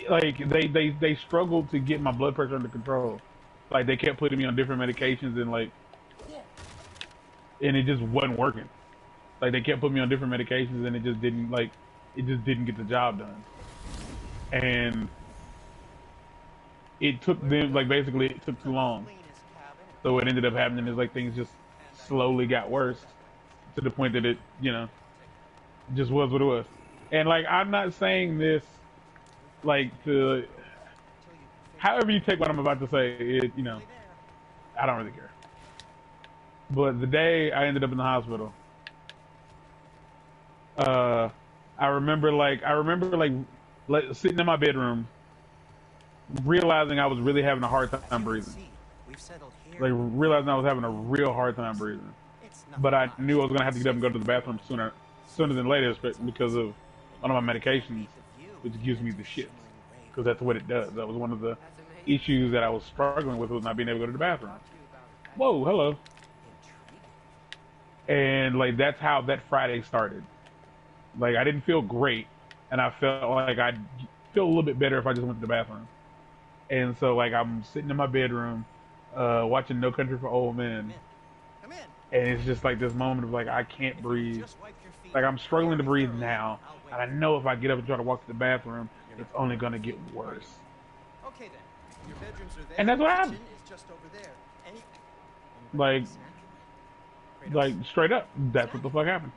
they struggled to get my blood pressure under control. Like they kept putting me on different medications and it just wasn't working. Like they kept putting me on different medications and it just didn't get the job done. And it took them like basically it took too long. So what ended up happening is like things just slowly got worse to the point that it, you know, just was what it was. And like I'm not saying this like to however you take what I'm about to say, it, you know, I don't really care. But the day I ended up in the hospital, I remember sitting in my bedroom realizing I was really having a hard time breathing. Like realizing I was having a real hard time breathing. But I knew I was gonna have to get up and go to the bathroom sooner than later, because of one of my medications, which gives me the shits. Because that's what it does. That was one of the issues that I was struggling with, was not being able to go to the bathroom. Whoa, hello. And like that's how that Friday started. Like I didn't feel great, and I felt like I'd feel a little bit better if I just went to the bathroom. And so like I'm sitting in my bedroom, watching No Country for Old Men, and it's just like this moment of like I can't breathe. Like I'm struggling to breathe now, and I know if I get up and try to walk to the bathroom, it's only gonna get worse. Okay then. Your bedrooms are there. And that's what happened. Kitchen is just over there. Like straight up, that's what the fuck happened.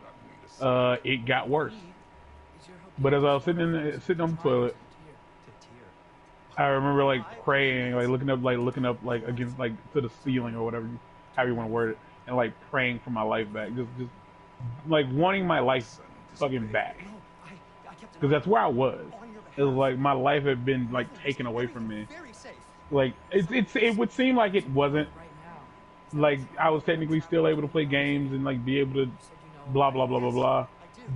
It got worse. But as I was sitting on the toilet, I remember like praying, like looking up like against like to the ceiling or whatever, however you want to word it, and like praying for my life back, just like wanting my life fucking back, because that's where I was. It was like my life had been like taken away from me. Like it would seem like it wasn't. Like I was technically still able to play games and like be able to blah blah blah blah blah,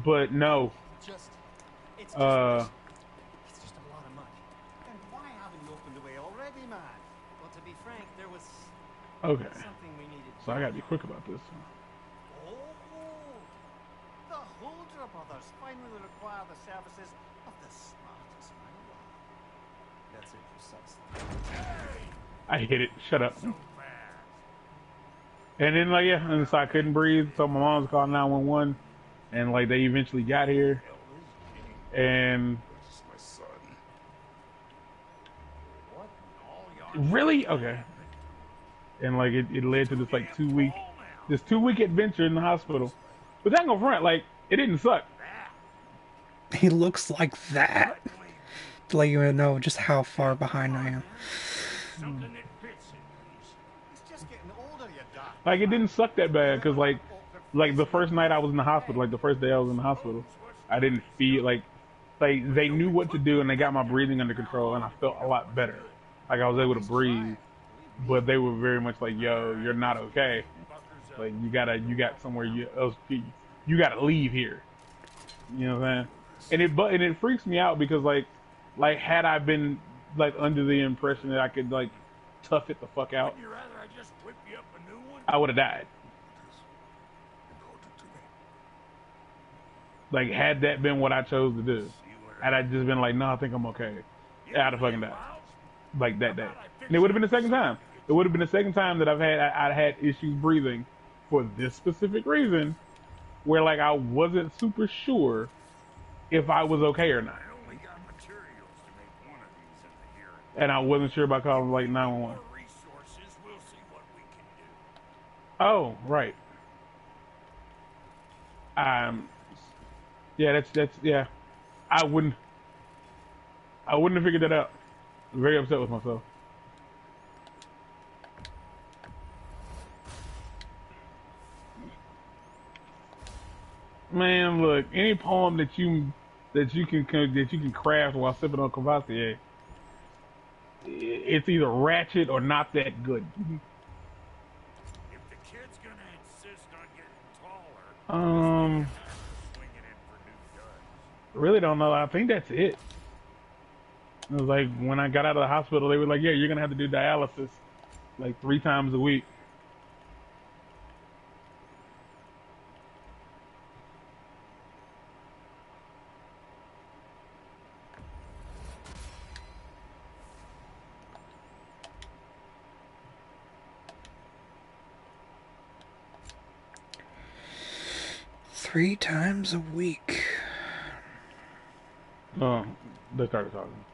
but no. It's just a lot of money. And why haven't you opened the way already, man? Well, to be frank, there was Okay, something we needed. so I gotta be quick about this. Oh, the Huldra brothers finally require the services of the smartest man alive. That's it, precisely. I hit it. Shut up. So bad. And then like yeah, and so I couldn't breathe, so my mom's called 911, and like they eventually got here, and My son. really okay, and like it led to this like 2-week adventure in the hospital. But that go front, like it didn't suck. He looks like that. To let you know just how far behind I am. He's just getting older, you dad. Like it didn't suck that bad, because like the first night I was in the hospital, like the first day I was in the hospital, I didn't feel like they knew what to do and they got my breathing under control and I felt a lot better. Like I was able to breathe, but they were very much like, "Yo, you're not okay. Like you got somewhere you gotta leave here." You know what I'm saying? And it freaks me out because like had I been like under the impression that I could like tough it the fuck out, You rather I just whip you up a new one? I would have died. Important to me. Like had that been what I chose to do, had I just been like, "No, I think I'm okay," I'd have fucking died. like that day. And it would have been the second time. It would have been the second time that I had issues breathing for this specific reason, where like I wasn't super sure if I was okay or not, I only got materials to make one of these in the here and and I wasn't sure about calling like now. 911. More resources, we'll see what we can do. Oh, right. Um, yeah, that's yeah. I wouldn't I wouldn't have figured that out. Very upset with myself. Man, look, any poem that you can craft while sipping on Cavassier, it's either ratchet or not that good. If the kid's gonna insist on getting taller, Um, swinging in for new duds. really don't know. I think that's it. It was like when I got out of the hospital, they were like, "Yeah, you're gonna have to do dialysis like 3 times a week." Three times a week. Oh, they started talking.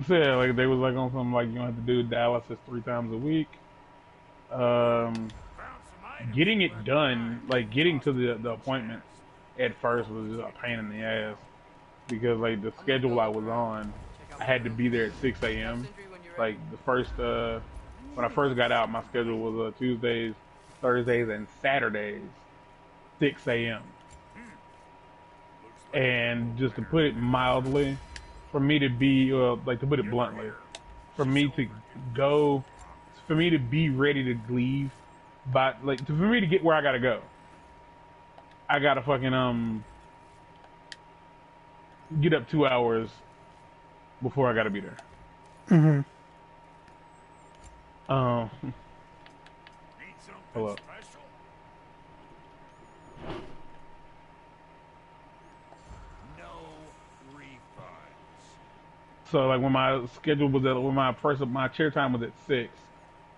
So yeah, like they was like on something like you don't have to do dialysis 3 times a week. Um, Found some items getting it left done, behind. like getting to the appointment at first was just a pain in the ass because like the schedule I was on, I had to be there at 6 a.m. Like the first when I first got out, my schedule was Tuesdays, Thursdays, and Saturdays, 6 a.m. Looks like And just to put it mildly, for me to be like to put it bluntly, for me to go, for me to be ready to leave, but like for me to get where I gotta go, I gotta fucking get up 2 hours before I gotta be there. Mm-hmm. need Hello. something special. No refunds. So like when my schedule was at when my chair time was at 6,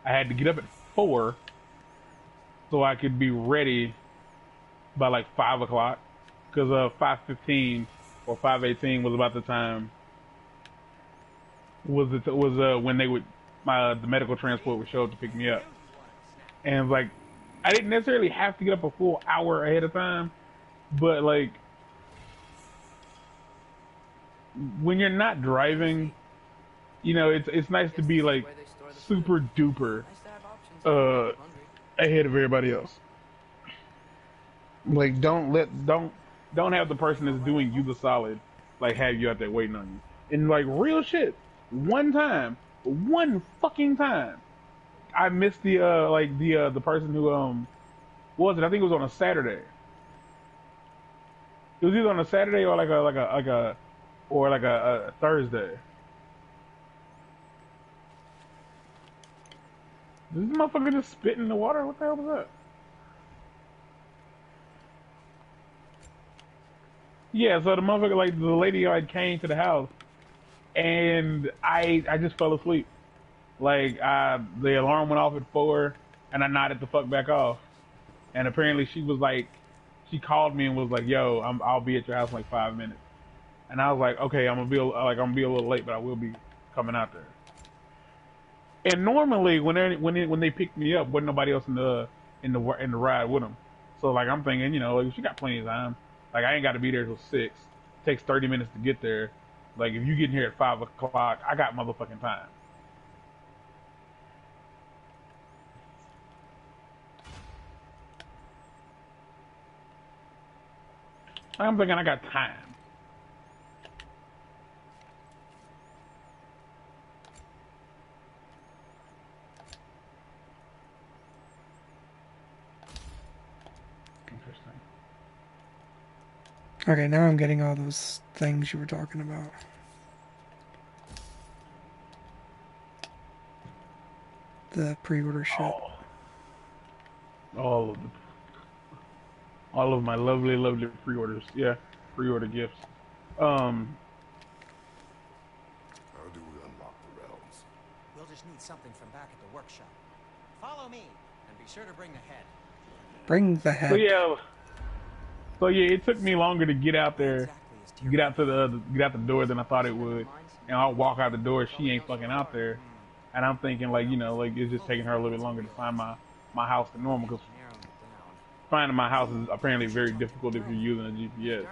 I had to get up at 4 so I could be ready by like 5 o'clock, because 5:15 or 5:18 was about the time was when they would the medical transport would show up to pick me up, and like I didn't necessarily have to get up a full hour ahead of time, but like when you're not driving, you know it's nice to be like super duper Nice to have options if uh you're hungry. ahead of everybody else. Like don't have the person that's doing you the solid like have you out there waiting on you. And like real shit, one fucking time, I missed the person who what was it? I think it was on a Saturday. It was either on a Saturday or like a Thursday. This motherfucker just spit in the water. What the hell was that? Yeah, so the motherfucker, like the lady, like came to the house, and I just fell asleep. Like the alarm went off at 4, and I nodded the fuck back off. And apparently she was like, she called me and was like, "Yo, I'll be at your house in like 5 minutes." And I was like, "Okay, I'm gonna be a little late, but I will be coming out there." And normally when they picked me up, wasn't nobody else in the ride with them. So like I'm thinking, like she got plenty of time. Like I ain't got to be there till 6. Takes 30 minutes to get there. Like if you get here at 5 o'clock, I got motherfucking time. I'm thinking I got time. Interesting. Okay, now I'm getting all those things you were talking about. the pre-order shit. All of the, all of my lovely, lovely pre-orders. Yeah, pre-order gifts. How do we unlock the realms? We'll just need something from back at the workshop. Follow me, and be sure to bring the head. Bring the So head. yeah, it took me longer to get out there, get out the door than I thought it would. And I'll walk out the door, she ain't fucking out there, and I'm thinking like, you know, like it's just taking her a little bit longer to find my house than normal, because finding my house is apparently very difficult if you're using a GPS.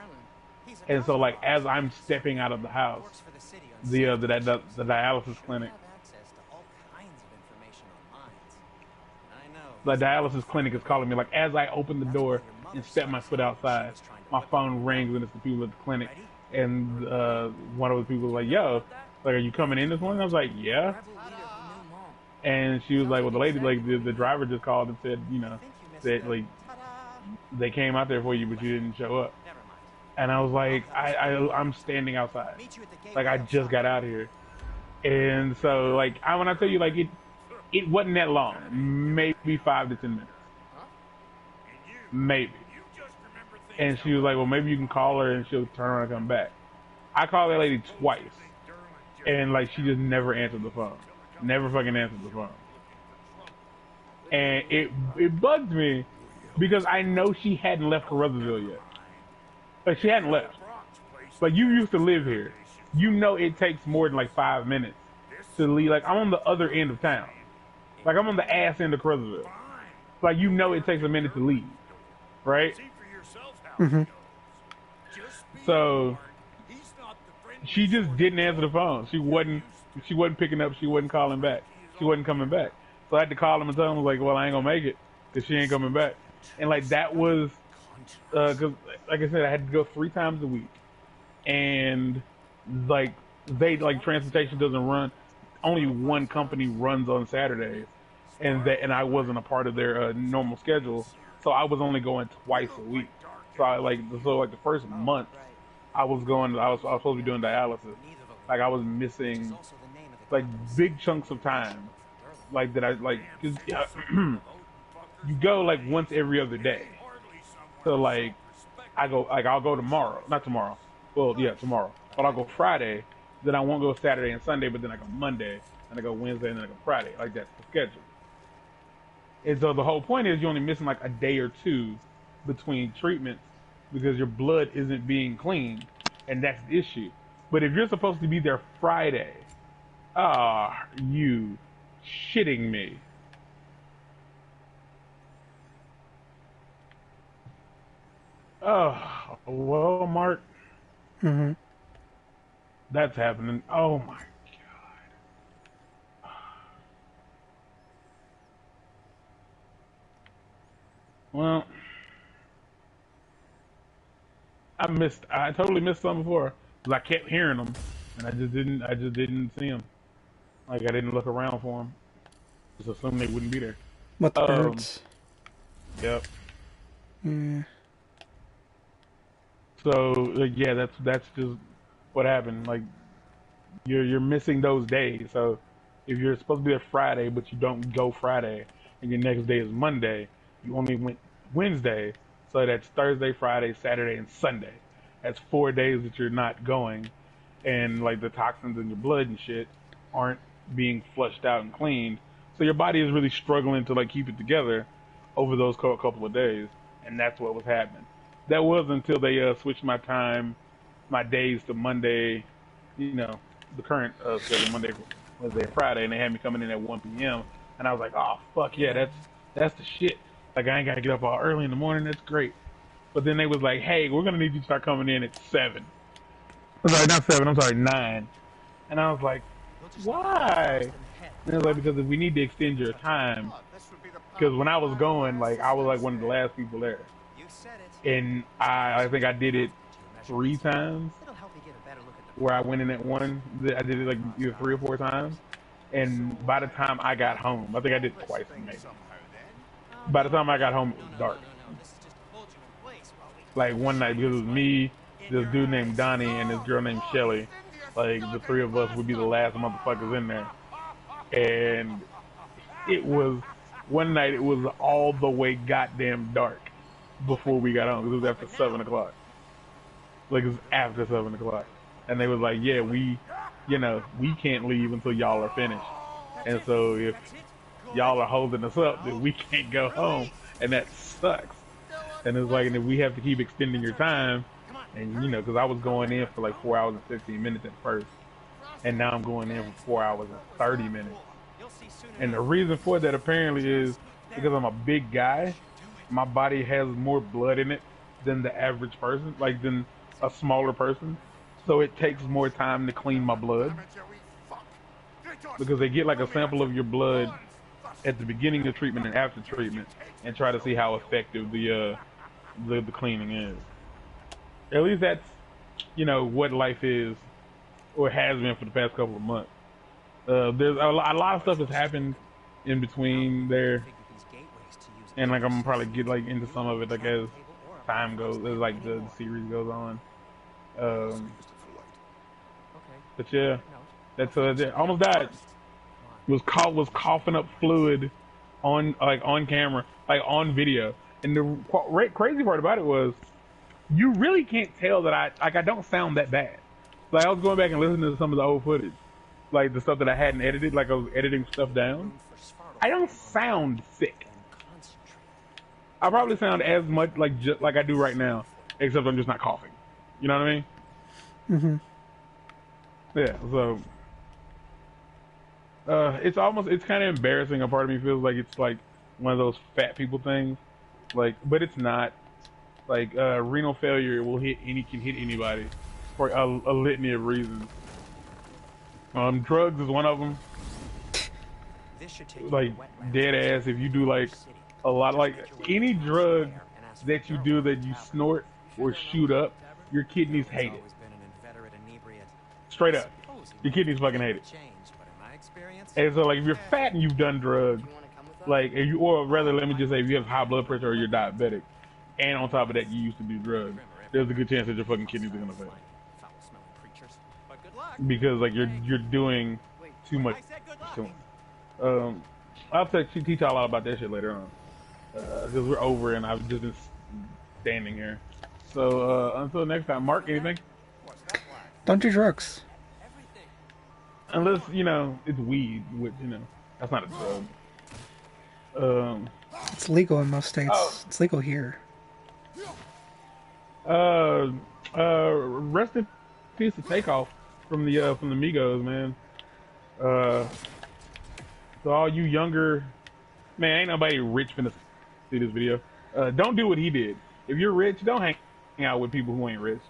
And so like as I'm stepping out of the house, the dialysis clinic, the dialysis clinic is calling me. Like as I open the door and step my foot outside, my phone rings and it's the people at the clinic. And one of the people was like, "Yo, like, are you coming in this morning?" I was like, "Yeah." And she was like, "Well, the lady, like, the driver just called and said, you know, that like they came out there for you, but you didn't show up." And I was like, I'm standing outside, like I just got out here. And so like when I tell you, like it wasn't that long, maybe 5 to 10 minutes, maybe. And she was like, "Well, maybe you can call her and she'll turn around and come back." I called that lady twice, and like she just never answered the phone, never fucking answered the phone. And it bugged me because I know she hadn't left Caruthersville yet. Like she hadn't left. Like you used to live here, you know it takes more than like 5 minutes to leave. Like I'm on the other end of town, like I'm on the ass end of Caruthersville. Like you know it takes a minute to leave, right? Mm-hmm. So she just didn't answer the phone. She wasn't picking up. She wasn't calling back. She wasn't coming back. So I had to call him and tell him, like, "Well, I ain't gonna make it because she ain't coming back." And like that was because, like I said, I had to go 3 times a week, and like transportation doesn't run. Only one company runs on Saturdays, and I wasn't a part of their normal schedule, so I was only going twice a week. So the first month I was supposed to be doing dialysis. Like I was missing like big chunks of time, like that cause you go like once every other day. So like I'll go tomorrow, not tomorrow. Well, yeah, tomorrow. But I'll go Friday. Then I won't go Saturday and Sunday. But then I go Monday, and I go Wednesday, and then I go Friday. Like that's the schedule. And so the whole point is you're only missing like a day or two between treatments because your blood isn't being cleaned, and that's the issue. But if you're supposed to be there Friday, you shitting me? Oh, well, Mark. Mm-hmm. That's happening. Oh my god. Well, I totally missed some before because I kept hearing them, and I just didn't see them. Like I didn't look around for them. Just assumed they wouldn't be there. What, the birds? Yep. Yeah. So like, yeah, that's just what happened. Like you're missing those days. So if you're supposed to be there Friday, but you don't go Friday, and your next day is Monday, you only went Wednesday. So that's Thursday, Friday, Saturday, and Sunday. That's 4 days that you're not going, and like the toxins in your blood and shit aren't being flushed out and cleaned. So your body is really struggling to like keep it together over those couple of days, and that's what was happening. That was until they switched my days to Monday, you know, the current schedule, Monday, Wednesday, and Friday, and they had me coming in at 1 p.m. And I was like, oh fuck yeah, that's the shit. Like I ain't gotta get up all early in the morning. That's great. But then they was like, hey, we're gonna need you to start coming in at 7. I'm sorry, not 7. I'm sorry, 9. And I was like, why? And it was like, because we need to extend your time. Because when I was going, like I was like one of the last people there, and I think I did it 3 times. Where I went in at 1, I did it like either 3 or 4 times. And by the time I got home, I think I did it twice maybe. By the time I got home, it was dark. Like one night, because it was me, this dude named Donnie, and this girl named Shelly. Like the 3 of us would be the last motherfuckers in there. And it was one night. It was all the way goddamn dark before we got home. 'Cause it was after 7 o'clock. Like it was after 7 o'clock, and they was like, "Yeah, we can't leave until y'all are finished. And so if y'all are holding us up, then we can't go home, and that sucks." And it's like, and if we have to keep extending your time, and because I was going in for like 4 hours and 15 minutes at first, and now I'm going in for 4 hours and 30 minutes. And the reason for that apparently is because I'm a big guy, my body has more blood in it than the average person, like than a smaller person. So it takes more time to clean my blood because they get like a sample of your blood at the beginning of treatment and after treatment, and try to see how effective the cleaning is. At least that's what life is, or has been for the past couple of months. There's a lot of stuff that's happened in between there, and like I'm gonna probably get like into some of it like as time goes, as like the series goes on. But yeah, that's almost died. Was coughing up fluid on camera, like on video. And the crazy part about it was, you really can't tell that I don't sound that bad. Like I was going back and listening to some of the old footage, like the stuff that I hadn't edited, like I was editing stuff down. I don't sound sick. I probably sound as much just like I do right now, except I'm just not coughing. You know what I mean? Mm-hmm. Yeah. So it's kind of embarrassing. A part of me feels like it's like one of those fat people things, but it's not. Like renal failure can hit anybody for a litany of reasons. Drugs is one of them. Like dead ass. If you do like a lot, like any drug that you do that you snort or shoot up, your kidneys hate it. Straight up, your kidneys fucking hate it. And so like if you're fat and you've done drugs, or rather, let me just say, if you have high blood pressure or you're diabetic, and on top of that you used to do drugs, there's a good chance that your fucking kidneys are gonna fail. Because like you're doing too much. I'll teach y'all all about that shit later on. Because we're over and I've just been standing here. So until next time, Mark, anything? Don't do drugs. Unless, it's weed, which, that's not a drug. It's legal in most states. Oh. It's legal here. Rest in peace to Takeoff from the Migos, man. So all you younger, man, ain't nobody rich finna see this video. Don't do what he did. If you're rich, don't hang out with people who ain't rich.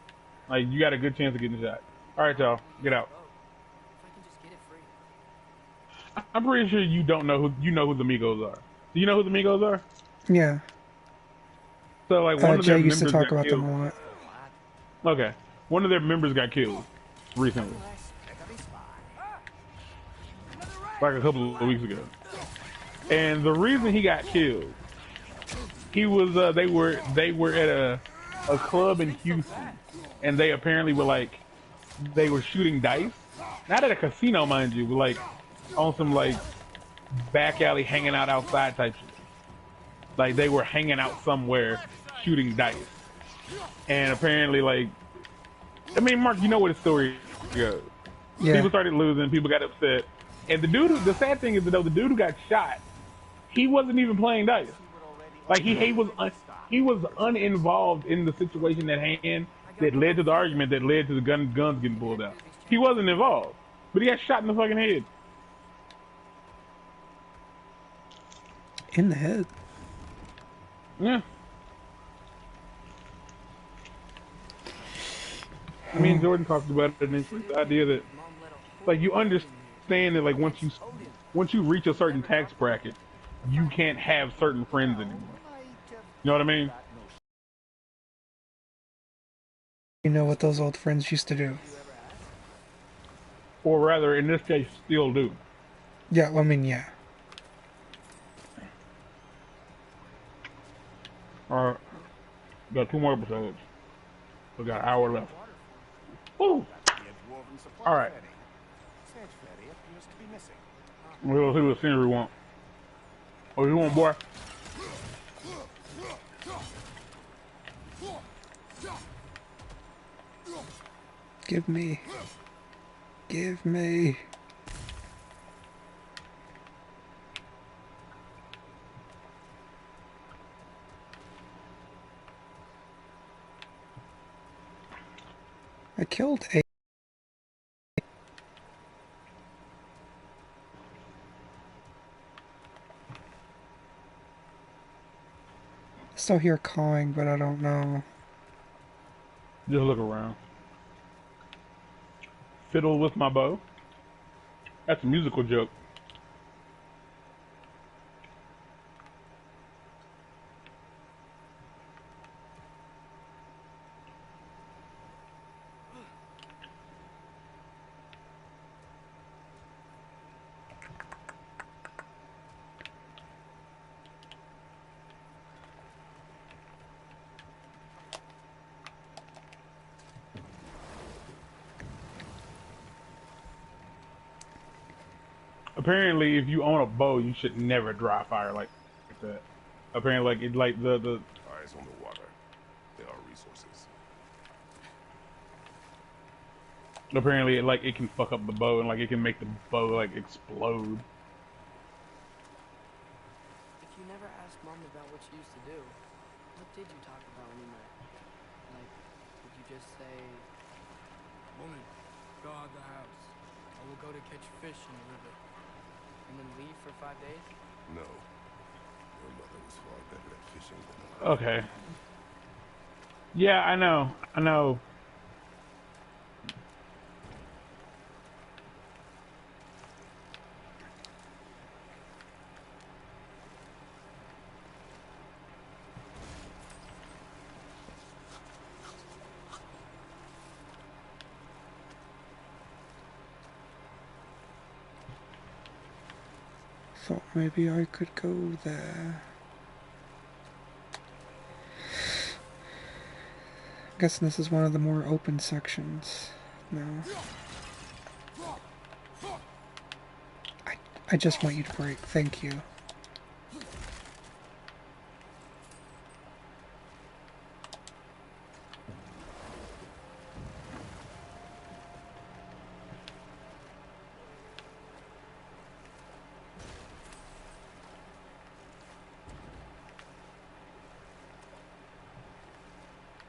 Like, you got a good chance of getting shot. Alright, y'all, get out. I'm pretty sure you know who the Migos are. Do you know who the Migos are? Yeah. So like one of their Jay used to members talk got about killed. them a lot. Okay, one of their members got killed recently, like a couple of weeks ago. And the reason he got killed, he was they were at a club in Houston, and they apparently were they were shooting dice, not at a casino, mind you, but like on some like back alley hanging out outside type shit. Like they were hanging out somewhere shooting dice, and apparently Mark, you know where the story goes. Yeah. People started losing, people got upset, and the sad thing is that the dude who got shot, he wasn't even playing dice. Like he was uninvolved in the situation at hand that led to the argument that led to the guns getting pulled out. He wasn't involved, but he got shot in the fucking head. In the head. Yeah. Me and Jordan talked about it, and it's the idea that, like, you understand that, like, once you reach a certain tax bracket, you can't have certain friends anymore. You know what I mean? You know what those old friends used to do. Or rather, in this case, still do. Yeah, well, I mean, yeah. Alright. Got 2 more episodes. We got an hour left. Woo! Alright. We'll see what scenery we want. Oh, you want more? Give me. Give me. I killed a. I still hear cawing, but I don't know. Just look around. Fiddle with my bow. That's a musical joke. Apparently, if you own a bow, you should never dry fire like that. Apparently, like it, like the Eyes on the water. There are resources. apparently like it can fuck up the bow and like it can make the bow like explode. If you never asked Mom about what she used to do, what did you talk about when you met? Like, did you just say, Woman, guard the house. I will go to catch fish in the river. And then leave for 5 days? No. Your mother was far better at fishing than I. Okay. Yeah, I know. I know. Thought maybe I could go there. I'm guessing this is one of the more open sections. No. I just want you to break. Thank you.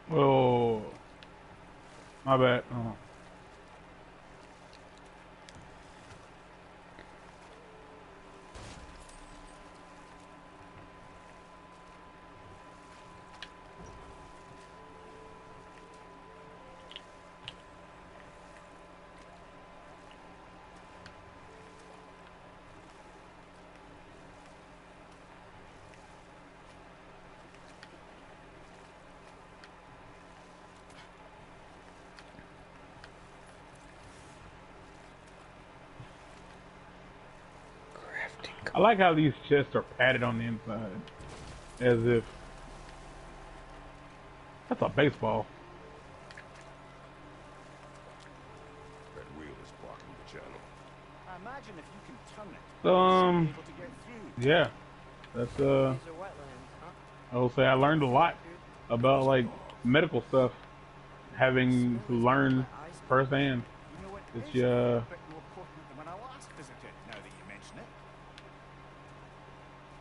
Oh, my bad. Oh. I like how these chests are padded on the inside, as if that's a baseball. That wheel is blocking the channel. I imagine if you can turn it, So, you'll be able to get through. yeah, that's These are wetlands, huh? I will say I learned a lot about like medical stuff, having to learn firsthand. You know, it It's is a bit more potent than when I last visited, now that you mention it.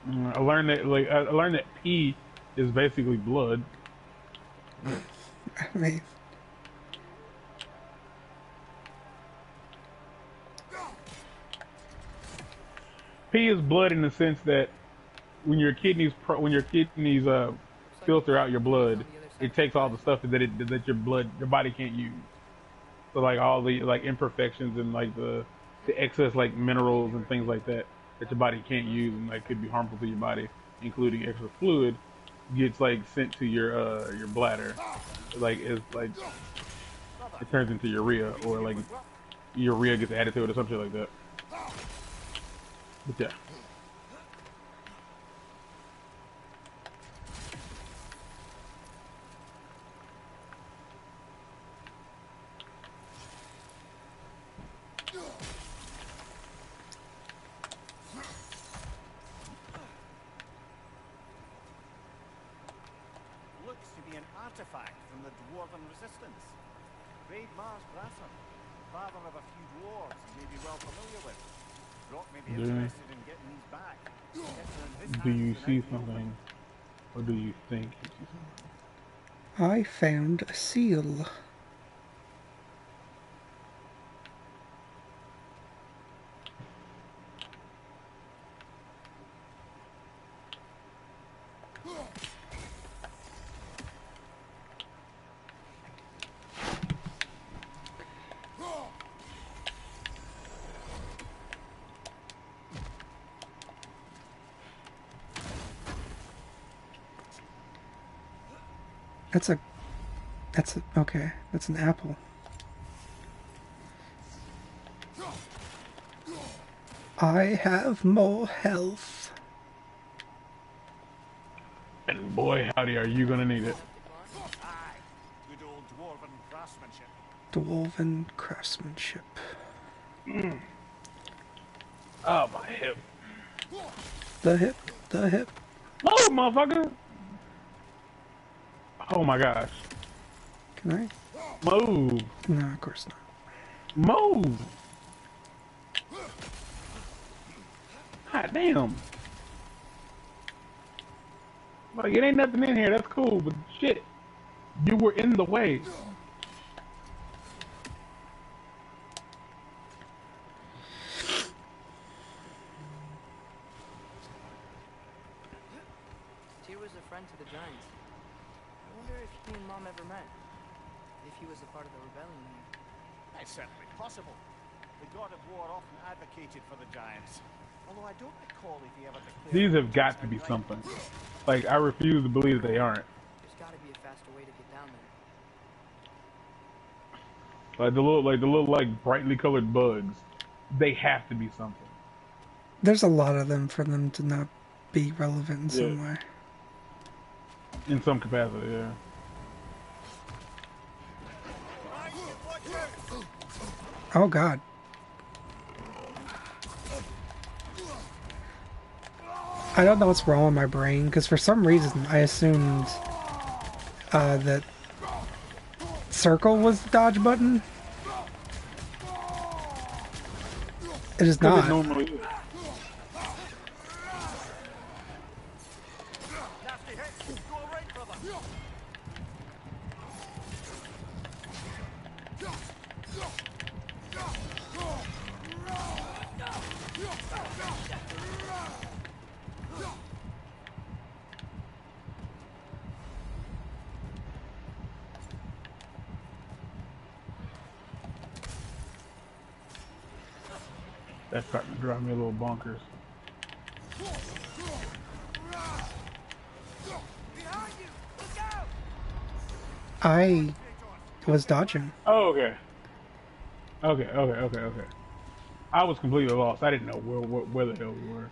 I learned that I learned that pee is basically blood. I mean, Pee is blood in the sense that when your kidneys filter out your blood, it takes all the stuff that your body can't use. So like all the like imperfections and like the excess like minerals and things like that that your body can't use and like could be harmful to your body, including extra fluid, gets like sent to your bladder. Like it's like it turns into urea, or like urea gets added to it or something like that. But yeah. artifact from the Dwarven Resistance. Great Mars Brasser, father of a few dwarves you may be well familiar with. Brock may be interested in getting these back. Getting them in his Do you hands see without moving. something? Or do you think you see something? I found a seal. Okay, that's an apple. I have more health. And boy, howdy, are you gonna need it? Aye, good old Dwarven craftsmanship. Dwarven craftsmanship. Oh, my hip. The hip, the hip. Oh, motherfucker! Oh my gosh. Can I? Move! No, of course not. Move! God damn. Like, it ain't nothing in here, that's cool, but shit. You were in the way. Tyr was a friend to the Giants. I wonder if he and Mom ever met. If he was a part of the rebellion here. It's certainly possible. The god of war often advocated for the Giants. Although I don't recall if he ever declared... These have got to be something. Like, I refuse to believe they aren't. There's gotta be a faster way to get down there. Like the little brightly colored bugs. They have to be something. There's a lot of them for them to not be relevant in some way. In some capacity, yeah. Oh god. I don't know what's wrong with my brain, because for some reason I assumed that circle was the dodge button. It is not. It normally is. That's starting to drive me a little bonkers. I was dodging. Oh, okay. Okay. I was completely lost. I didn't know where the hell we were.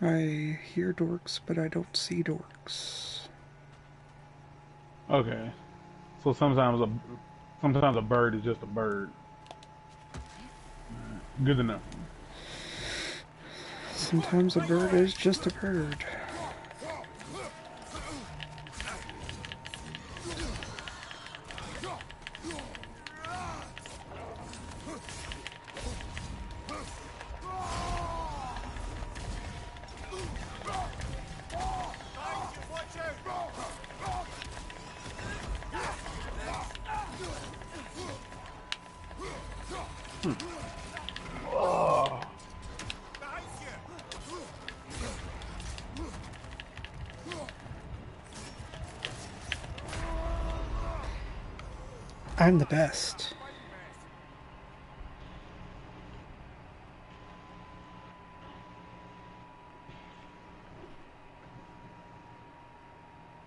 I hear dorks, but I don't see dorks. Okay. So sometimes a bird is just a bird. Good enough. Sometimes a bird is just a bird. I'm the best.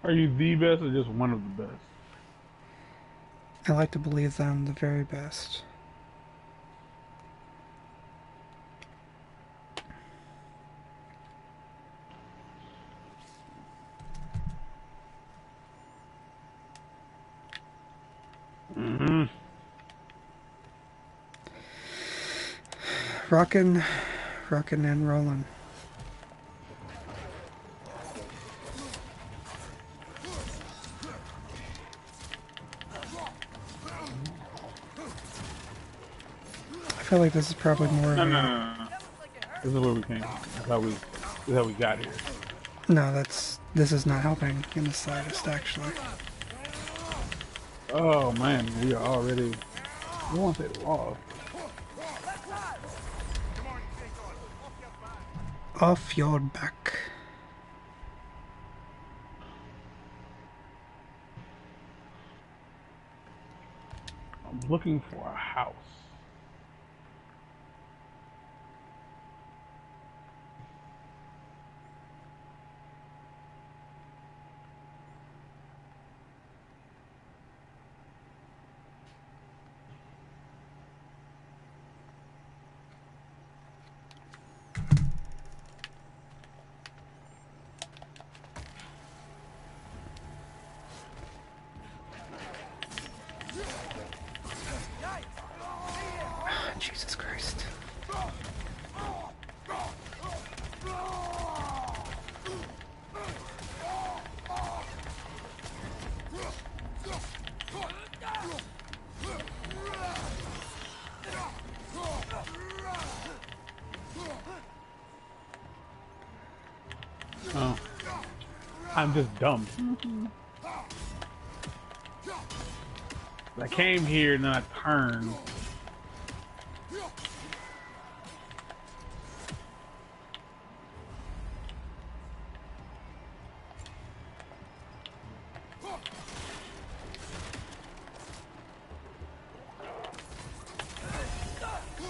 Are you the best or just one of the best? I like to believe that I'm the very best. Mm-hmm. Rockin', rockin' and rollin'. I feel like this is probably more of No, no, a... no, no, no. This is where we came. This is how we got here. No, this is not helping in the slightest, actually. Oh man, we are already. I don't want to say lost. Off your back. I'm looking for a house. Jesus Christ. Oh, I'm just dumb. I came here and then I turned.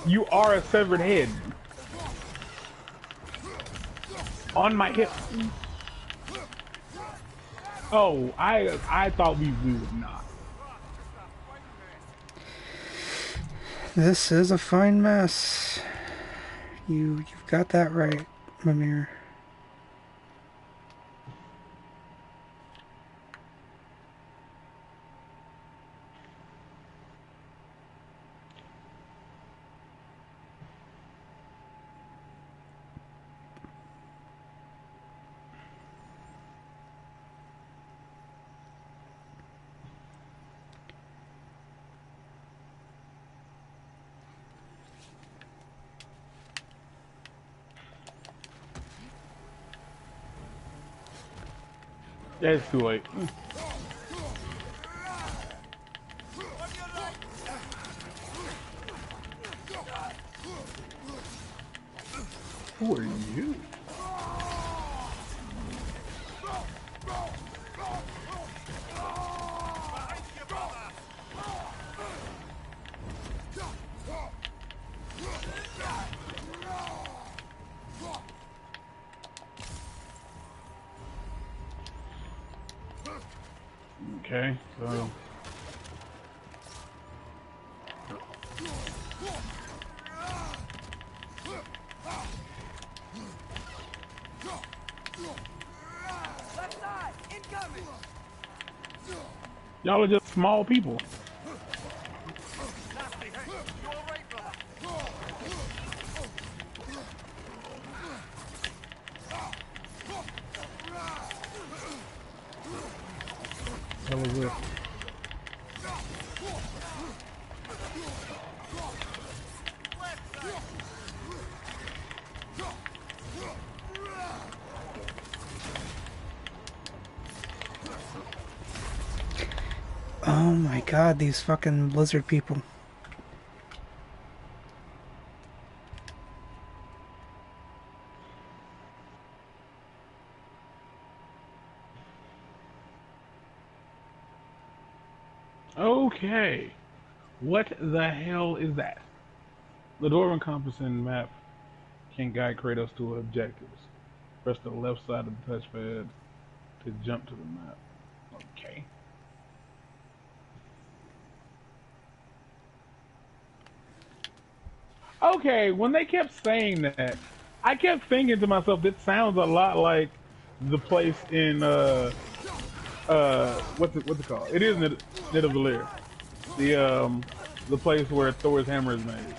You are a severed head. On my hip. Oh, I thought we would not. This is a fine mess. You've got that right, Mimir. Yeah, it's too late. Who are you? Okay, so y'all are just small people. Hell is this? Oh my god, these fucking lizard people. Okay. What the hell is that? The Dwarven compass and map can guide Kratos to objectives. Press the left side of the touchpad to jump to the map. Okay, when they kept saying that, I kept thinking to myself, this sounds a lot like the place in what's it called? It is Nid of the Lear. The place where Thor's hammer is made.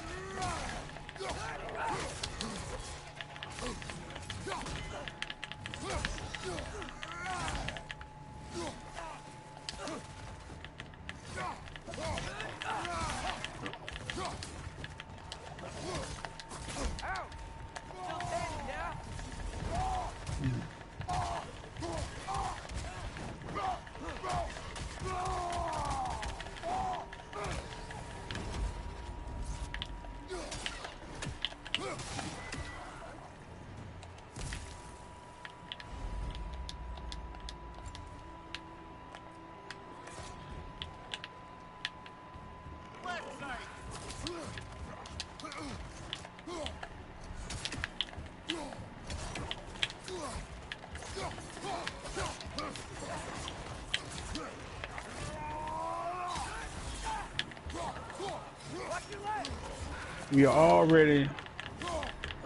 We are already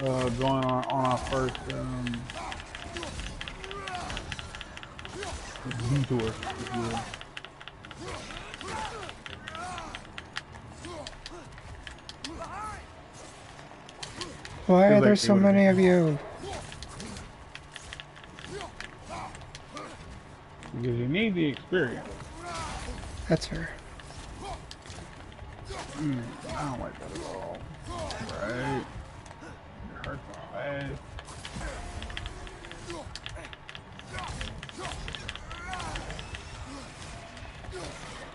going on our first detour, if you will. Why are Feels there like so many of you? Because you need the experience. That's her. I don't like that at all. Right. It hurts my ass.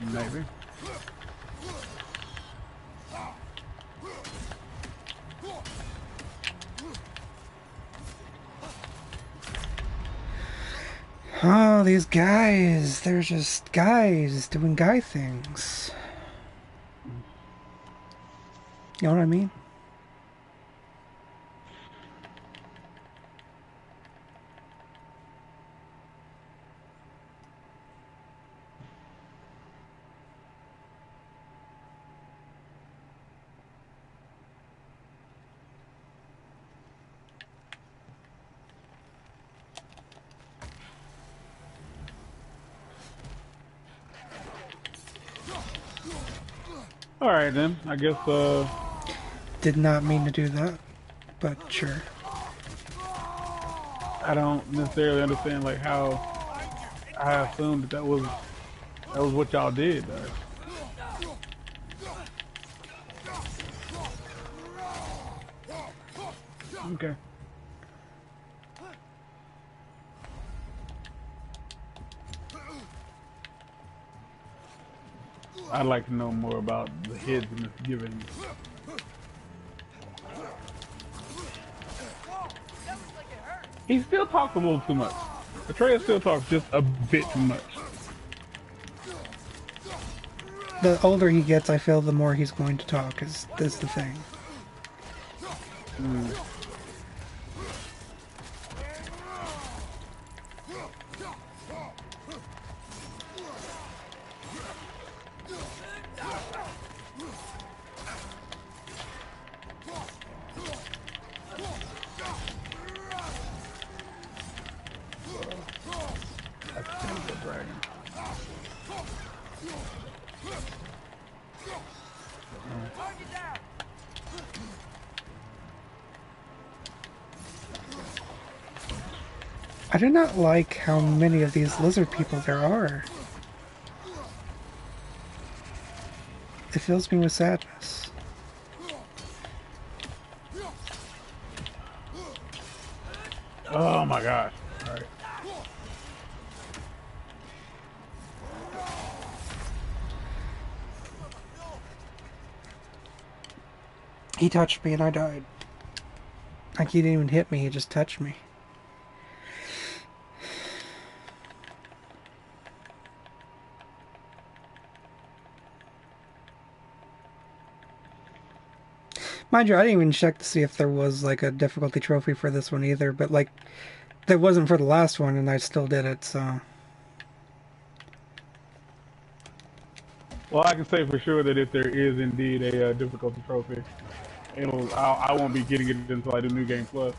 Maybe. Oh, these guys. They're just guys doing guy things. You know what I mean? All right then. I guess Did not mean to do that, but sure. I don't necessarily understand like how I assumed that was what y'all did though. Okay. I'd like to know more about the heads and misgivings. He still talks a little too much. Atreus still talks just a bit too much. The older he gets, I feel the more he's going to talk, is the thing. That's a single dragon. I do not like how many of these lizard people there are. It fills me with sadness. Oh my gosh. All right. He touched me and I died. Like he didn't even hit me, he just touched me. Mind you, I didn't even check to see if there was like a difficulty trophy for this one either, but like there wasn't for the last one and I still did it, so. Well, I can say for sure that if there is indeed a difficulty trophy, I won't be getting it until I do New Game Plus,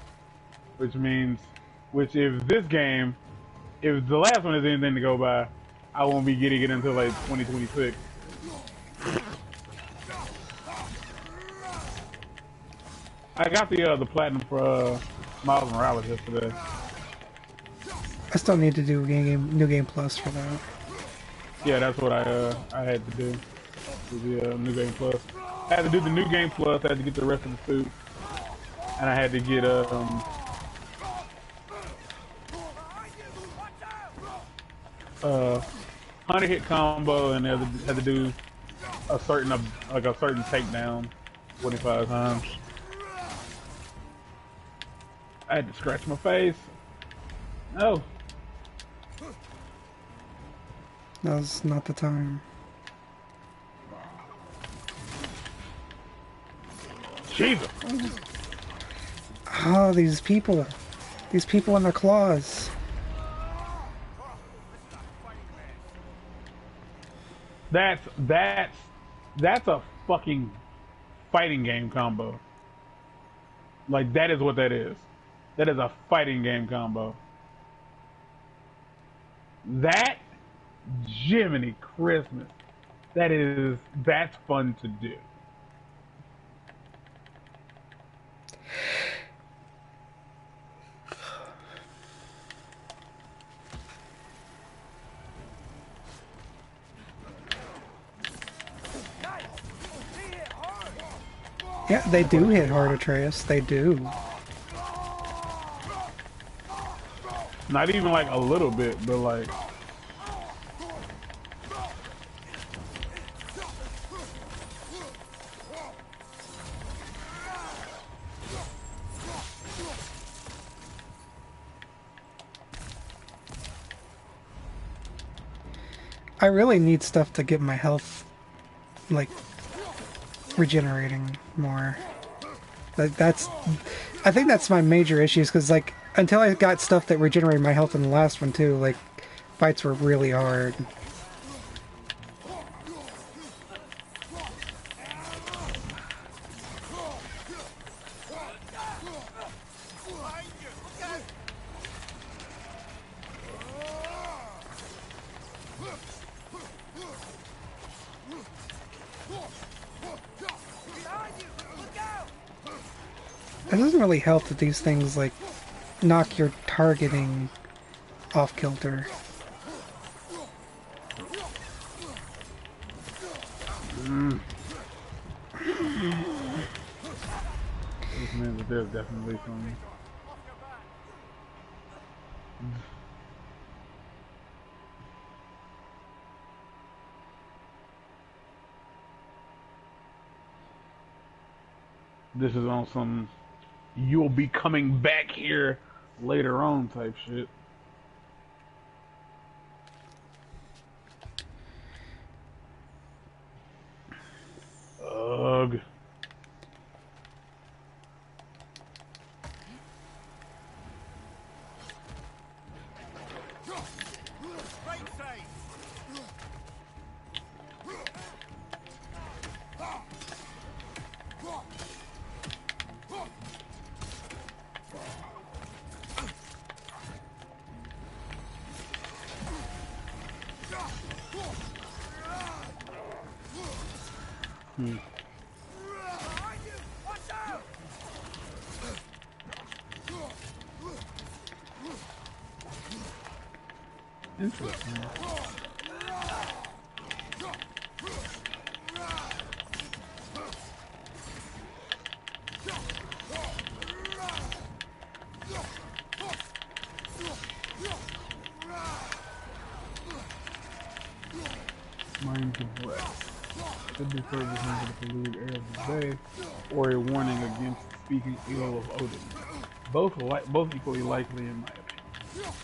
which means, which if this game, if the last one is anything to go by, I won't be getting it until like 2026. I got the platinum for Miles Morales yesterday. I still need to do New Game Plus for that. Yeah, that's what I had to do. The New Game Plus. I had to do the New Game Plus. I had to get the rest of the suit, and I had to get 100 hit combo, and had to do a certain takedown 25 times. I had to scratch my face. No. Now's not the time. Jesus. Oh, these people in their claws. That's a fucking fighting game combo. Like, that is what that is. That is a fighting game combo. That, Jiminy Christmas. That's fun to do. Yeah, they do hit hard, Atreus. They do. Not even like a little bit, but like... I really need stuff to get my health, like, regenerating more. I think that's my major issues, because, like, until I got stuff that regenerated my health in the last one, too, like, fights were really hard. It doesn't really help that these things, like, knock your targeting off kilter. This means that there's definitely some... This is on some you'll be coming back here later on type shit. Ugh. Interesting. Minds of breath. Could be served as either the polluted air of the day or a warning against speaking ill of Odin. Both equally likely in my opinion.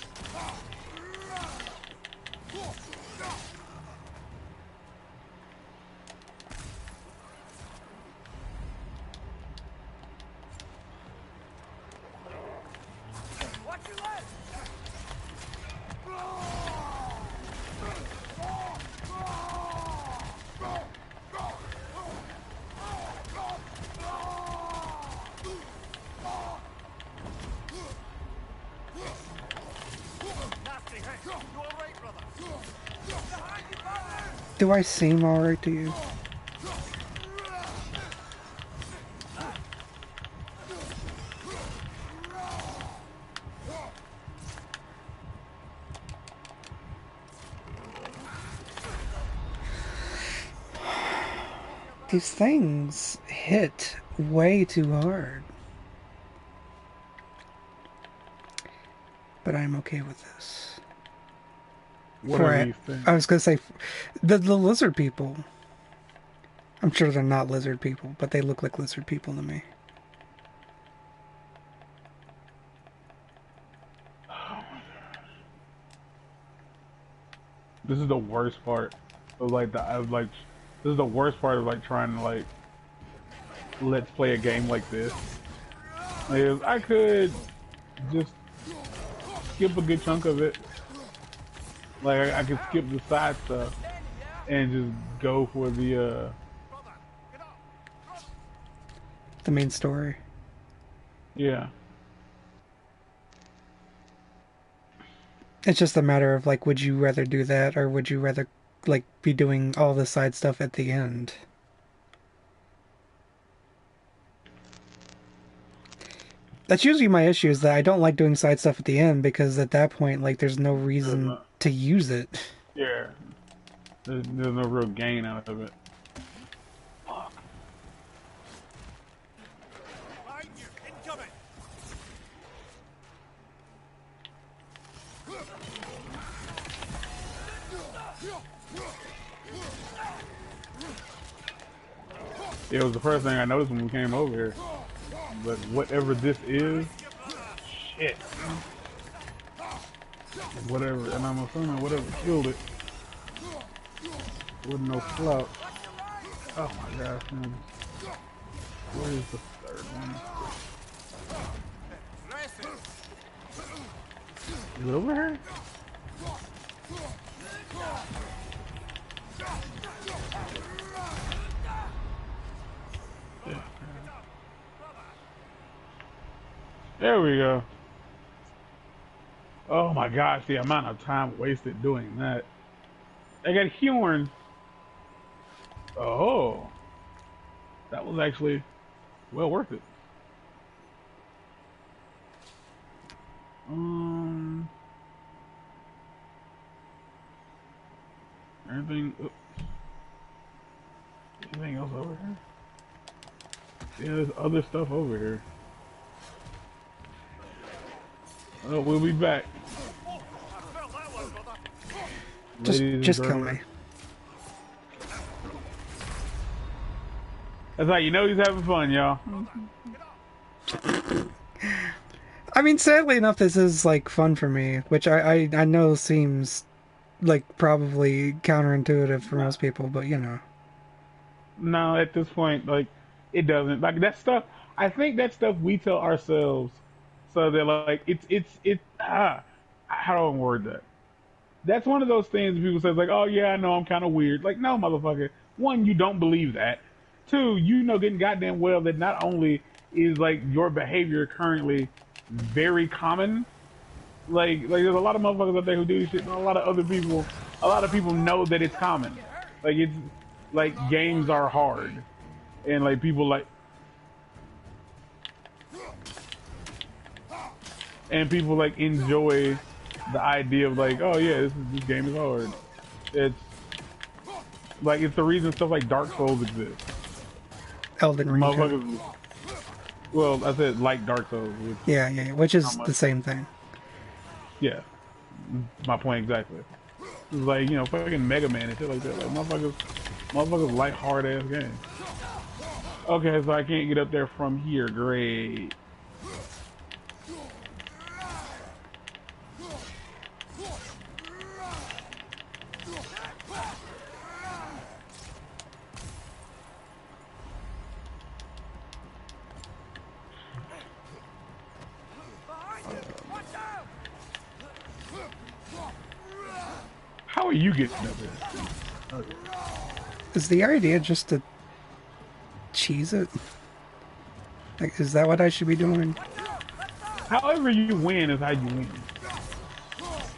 You all right, brother? Do I seem alright to you? These things hit way too hard. But I'm okay with this. What are these things? I was gonna say, the lizard people. I'm sure they're not lizard people, but they look like lizard people to me. This is the worst part of like this is the worst part of like trying to like let's play a game like this. Like, if I could just skip a good chunk of it. Like I could skip the side stuff and just go for the main story. Yeah. It's just a matter of like, would you rather do that or would you rather like be doing all the side stuff at the end? That's usually my issue, is that I don't like doing side stuff at the end because at that point, like, there's no reason to use it. Yeah. There's no real gain out of it. Fuck. Behind you, incoming! It was the first thing I noticed when we came over here. But whatever this is, shit. Whatever, and I'm assuming whatever killed it with no flout. Oh my gosh, man. Where is the third one? Is it over here? Yeah. There we go. Oh my gosh, the amount of time wasted doing that. I got Horn. Oh. That was actually well worth it. Anything anything else over here? Yeah, there's other stuff over here. Oh, we'll be back. Just kill me. That's how you know he's having fun, y'all. I mean, sadly enough, this is like fun for me, which I know seems like probably counterintuitive for most people, but you know. No, at this point, like, it doesn't. Like, that stuff, I think that stuff we tell ourselves so that, like, how do I word that? That's one of those things people say, like, oh, yeah, I know I'm kind of weird. Like, no, motherfucker. One, you don't believe that. Two, you know getting goddamn well that not only is, like, your behavior currently very common, like there's a lot of motherfuckers out there who do this shit, and a lot of people know that it's common. Like, it's, like, games are hard. And, like, people, like... And people, like, enjoy the idea of, like, oh, yeah, this game is hard. It's... Like, it's the reason stuff like Dark Souls exists. Elden Ring. Motherfuckers... Well, I said, like Dark Souls. Yeah, which is the same thing. Yeah. My point exactly. It's like, you know, fucking Mega Man and shit like that. Like, motherfuckers like hard-ass games. Okay, so I can't get up there from here. Great. How are you getting up there? Okay. Is the idea just to cheese it? Like, is that what I should be doing? However you win is how you win.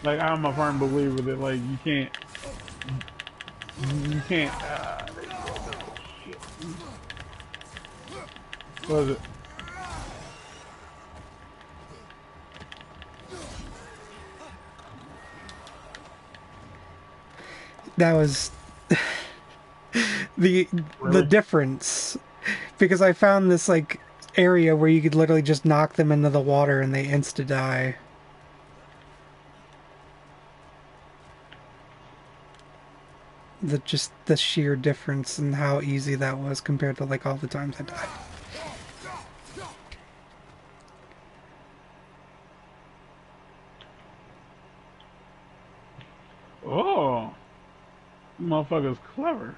Like I'm a firm believer that like you can't. Shit. What is it? That was the Really? difference, because I found this like area where you could literally just knock them into the water and they insta die. Just the sheer difference in how easy that was compared to like all the times I died. Oh, motherfucker's clever.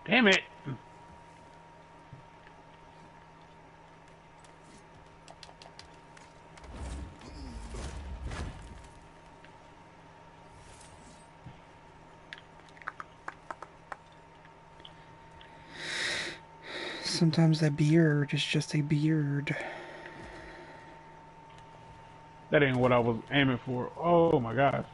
Damn it. Sometimes that beard is just a beard. That ain't what I was aiming for. Oh my gosh.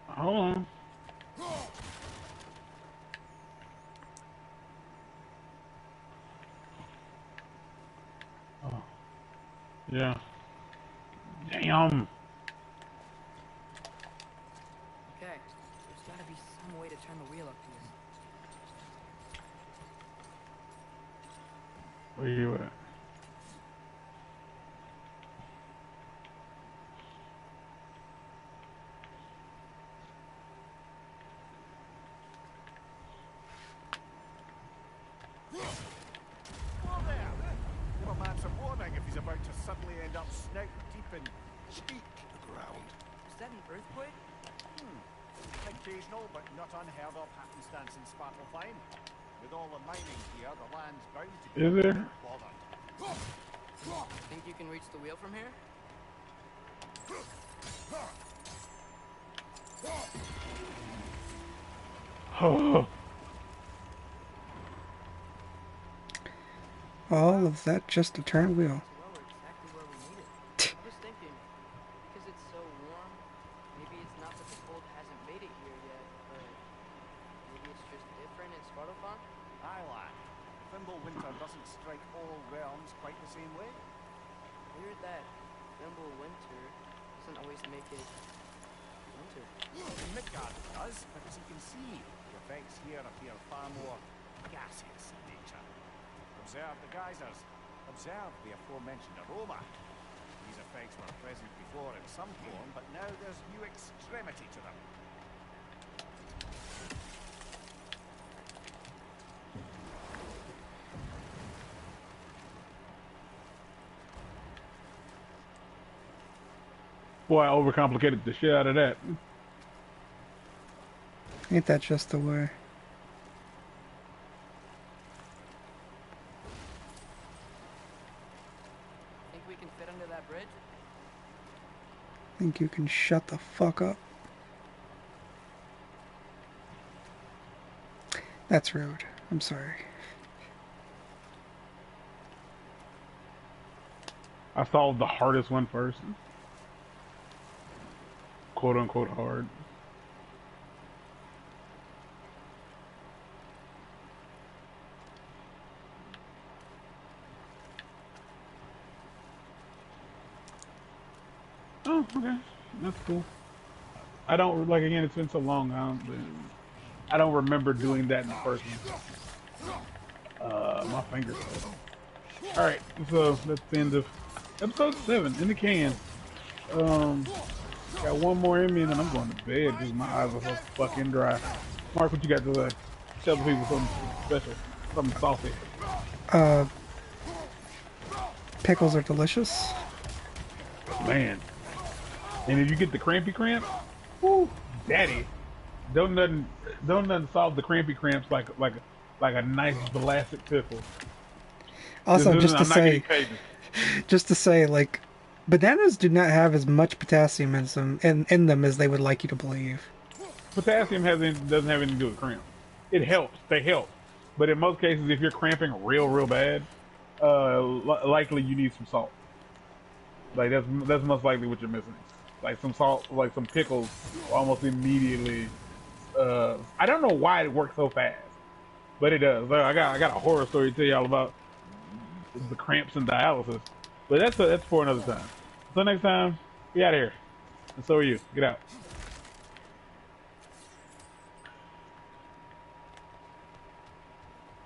Hold on. Oh, yeah. Damn. Okay, there's gotta be some way to turn the wheel up here. Where you at? Whoa there! Give a man some warning if he's about to suddenly end up snout deep in cheek. The ground. Is that an earthquake? Occasional, but not unheard of happenstance in Svartalfheim. With all the mining here, the land's bound to be Is there? bothered. Think you can reach the wheel from here? Oh. All of that just to turn a wheel. Well, we're exactly where we need it. I was thinking, because it's so warm, maybe it's not that the cold hasn't made it here yet, but maybe it's just different in Svartalfheim? Aye, lad. Thimble winter doesn't strike all realms quite the same way. Weird that Thimble winter doesn't always make it winter. Midgard does, but as you can see, the effects here appear far more gaseous in nature. Observe the geysers. Observe the aforementioned aroma. These effects were present before in some form, but now there's new extremity to them. Boy, I overcomplicated the shit out of that. Ain't that just the way? Think we can fit under that bridge? Think you can shut the fuck up? That's rude. I'm sorry. I solved the hardest one first. Quote unquote hard. Oh, okay. That's cool. I don't, like, again, it's been so long, I don't remember doing that in the first one. My fingers. Alright, so that's the end of episode 7 in the can. Got one more in me and then I'm going to bed because my eyes are so fucking dry. Mark, what you got to say? Tell the people something special, something saucy. Pickles are delicious. Man. And if you get the crampy cramp, whoo, daddy. Don't nothing, don't nothing solve the crampy cramps like a nice elastic pickle. Also, I'm not getting paid. just to say, like, bananas do not have as much potassium in them as they would like you to believe. Potassium doesn't have anything to do with cramps. It helps. They help, but in most cases, if you're cramping real bad, likely you need some salt. Like that's most likely what you're missing. Like some salt, like some pickles, will almost immediately. I don't know why it works so fast, but it does. I got a horror story to tell y'all about the cramps and dialysis, but that's for another time. So next time, be out of here, and so are you. Get out.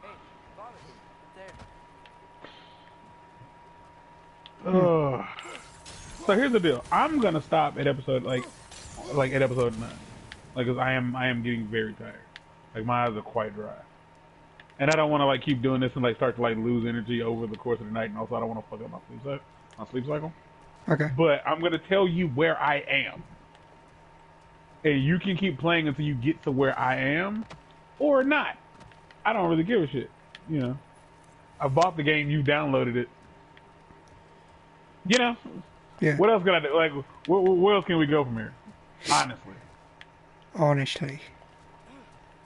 Hey, father, up there. So here's the deal. I'm gonna stop at episode like at episode 9, like, cause I am getting very tired. Like my eyes are quite dry, and I don't want to like keep doing this and like start to like lose energy over the course of the night, and also I don't want to fuck up my sleep cycle. Okay. But I'm gonna tell you where I am, and you can keep playing until you get to where I am, or not. I don't really give a shit. You know, I bought the game, you downloaded it. You know, Yeah. what else can I do? Like, where else can we go from here? Honestly, Honestly.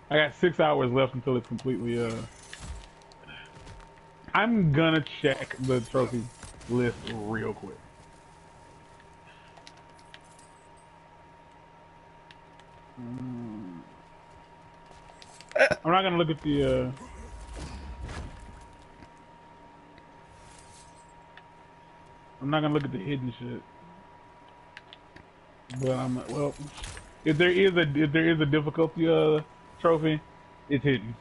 I got 6 hours left until it's completely. I'm gonna check the trophy list real quick. I'm not gonna look at the. I'm not gonna look at the hidden shit. But I'm well. If there is a difficulty trophy, it's hidden.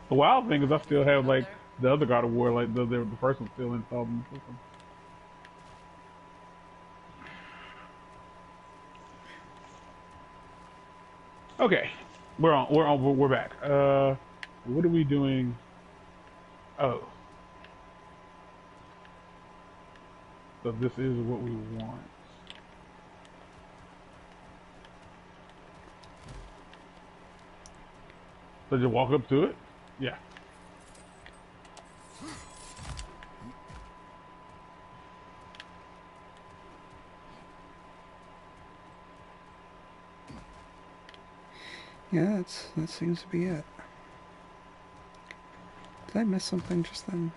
The wild thing is I still have like the other God of War, like the first one's still installed in the system. Okay, we're back. What are we doing? Oh, so this is what we want. So just walk up to it? Yeah. Yeah, that seems to be it. Did I miss something just then?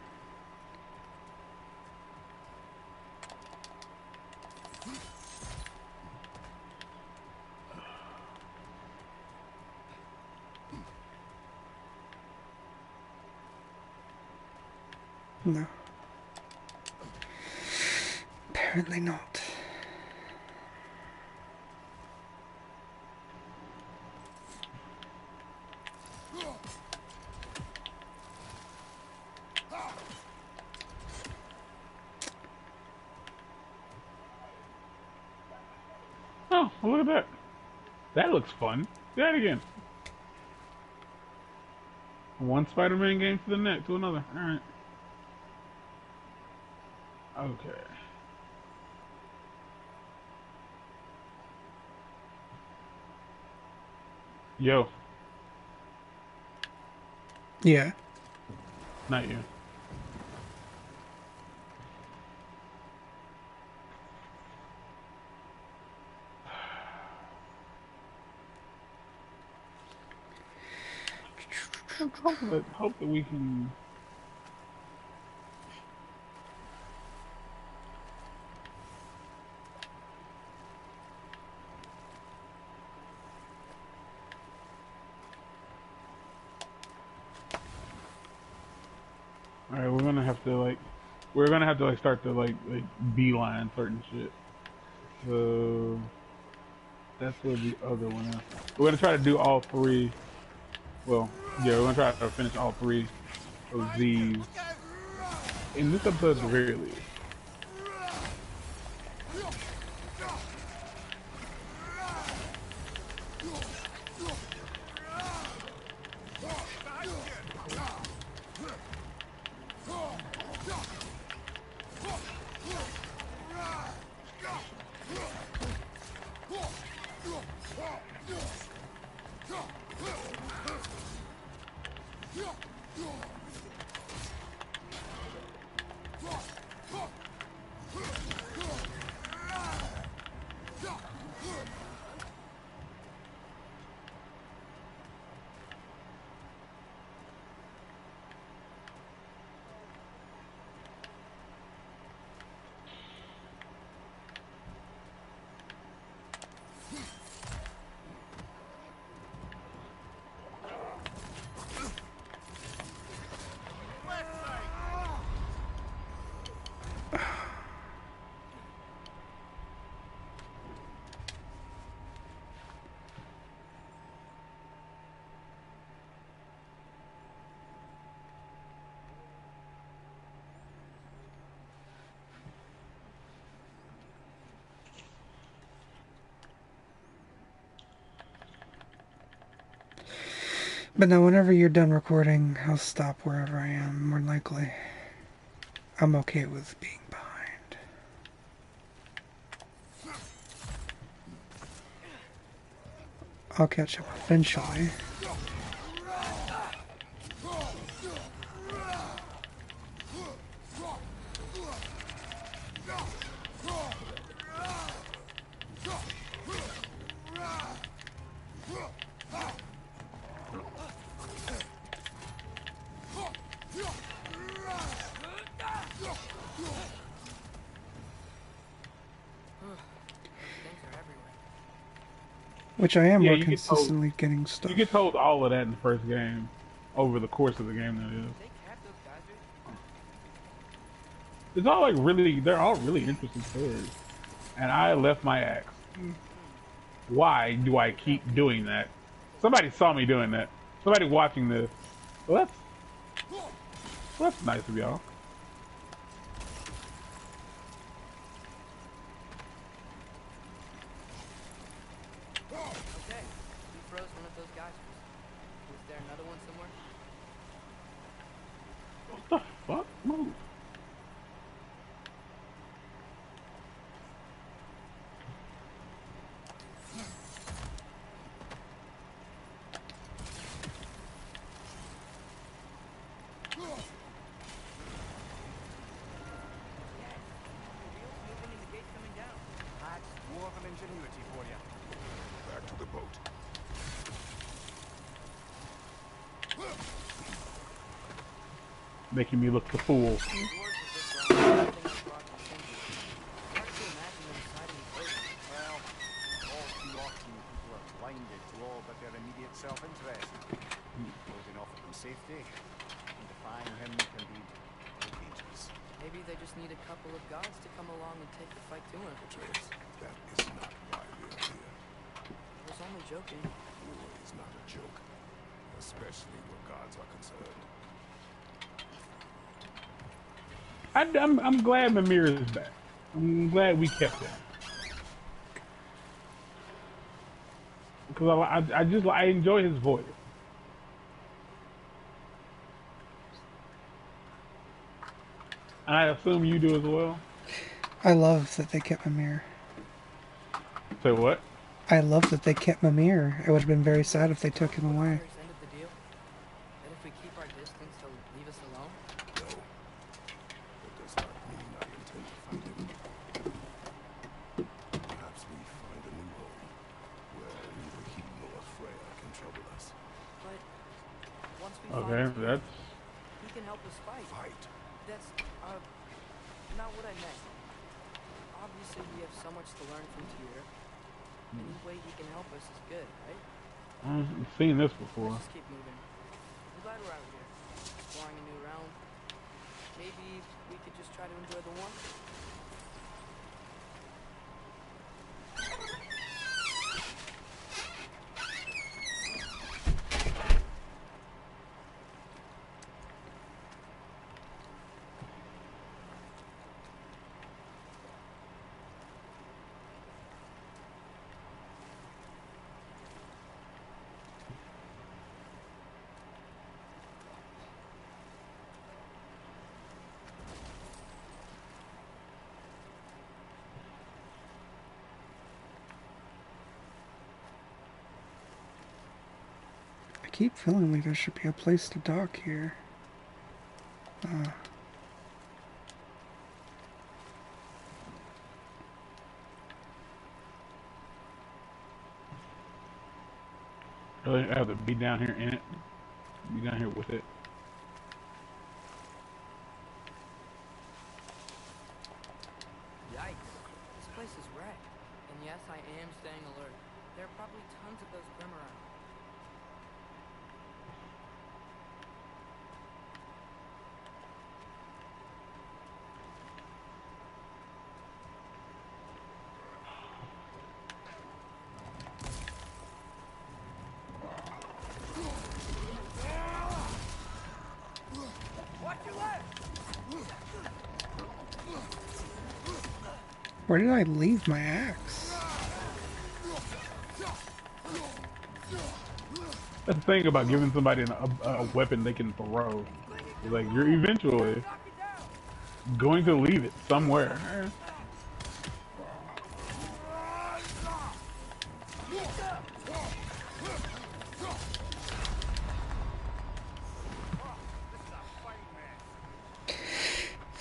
No. Apparently not. Oh, well, look at that. That looks fun. Do that again. One Spider-Man game to the next, to another. Alright. Okay. Yo. Yeah. Not you. Hope that we can. All right, we're gonna have to like start to like beeline certain shit. So that's where the other one is. We're gonna try to do all three. Well, yeah, we're gonna try to finish all three of these in this episode at the very least. But no, whenever you're done recording, I'll stop wherever I am, more likely. I'm okay with being behind. I'll catch up eventually. Which I am Yeah, more you get told. consistently getting stuff. You get told all of that in the first game, over the course of the game. That is. They kept those geysers? It's all like really. They're all really interesting stories. And I left my axe. Why do I keep doing that? Somebody saw me doing that. Somebody watching this. Well, that's nice of y'all. Okay, we froze one of those geysers. Was there another one somewhere? What the fuck? Move. Wheels moving and the gate's coming down. That's dwarven ingenuity for you. Back to the boat. Making me look the fool. Doors are just wrong. Everything else rock and sinky. Hard to imagine them inside any further. Well, all too often people are blinded to all but their immediate self-interest. Closing off at them safety and defying him can be very dangerous. Maybe they just need a couple of gods to come along and take the fight to him. That is not why we're here. I was only joking. War is not a joke, especially where gods are concerned. I'm glad Mimir is back. I'm glad we kept him. Because I enjoy his voice. And I assume you do as well. I love that they kept Mimir. Say what? I love that they kept Mimir. It would have been very sad if they took him away. Fires ended the deal. That if we keep our distance, he'll leave us alone. No, that does not mean I intend to fight him. Perhaps we find a new home where neither he nor Freya can trouble us. But once we Okay, find him, that's he can help us fight. Fight? That's not what I meant. Obviously, we have so much to learn from Tyr. Any way he can help us is good, right? I've seen this before. Let's just keep moving. I'm glad we're out here, exploring a new realm. Maybe we could just try to enjoy the warmth. I keep feeling like there should be a place to dock here. Really have to be down here in it. Be down here with it. Yikes. This place is wrecked. And yes, I am staying alert. There are probably tons of those Grim around. Where did I leave my axe? That's the thing about giving somebody a weapon they can throw. It's like you're eventually going to leave it somewhere.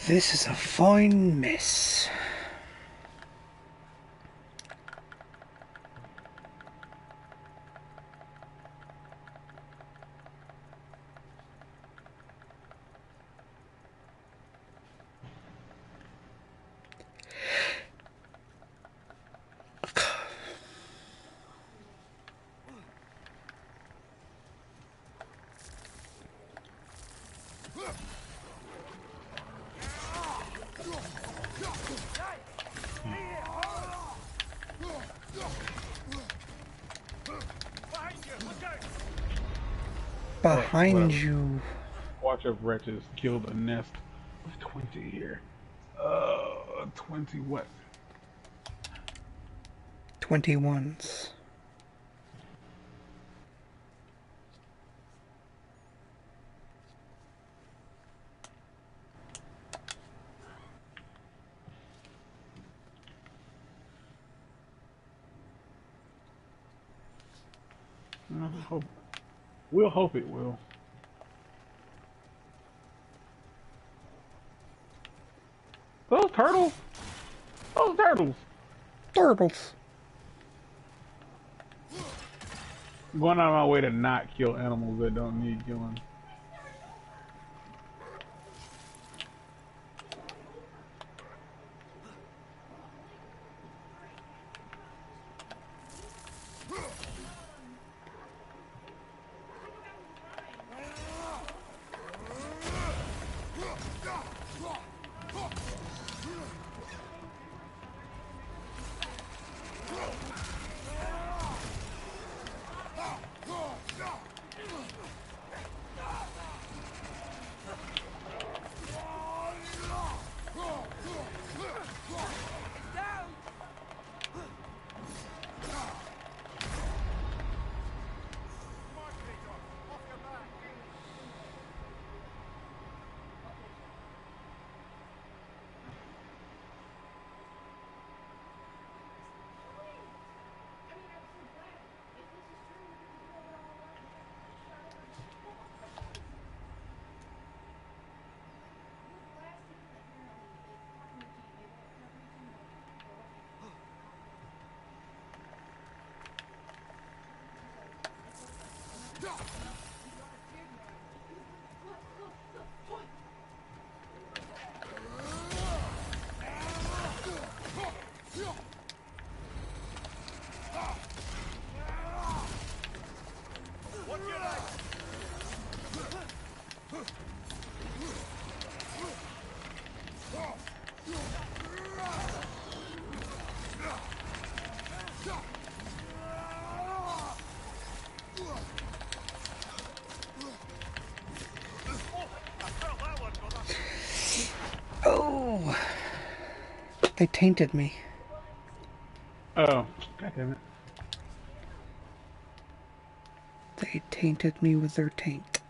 This is a fine mess. Behind you. Watch of wretches killed a nest of 20 here. 20 what? 21s. We'll hope it will. Those turtles! Those turtles! Turtles. I'm going out of my way to not kill animals that don't need killing. Oh, they tainted me. Oh, God damn it. They tainted me with their taint.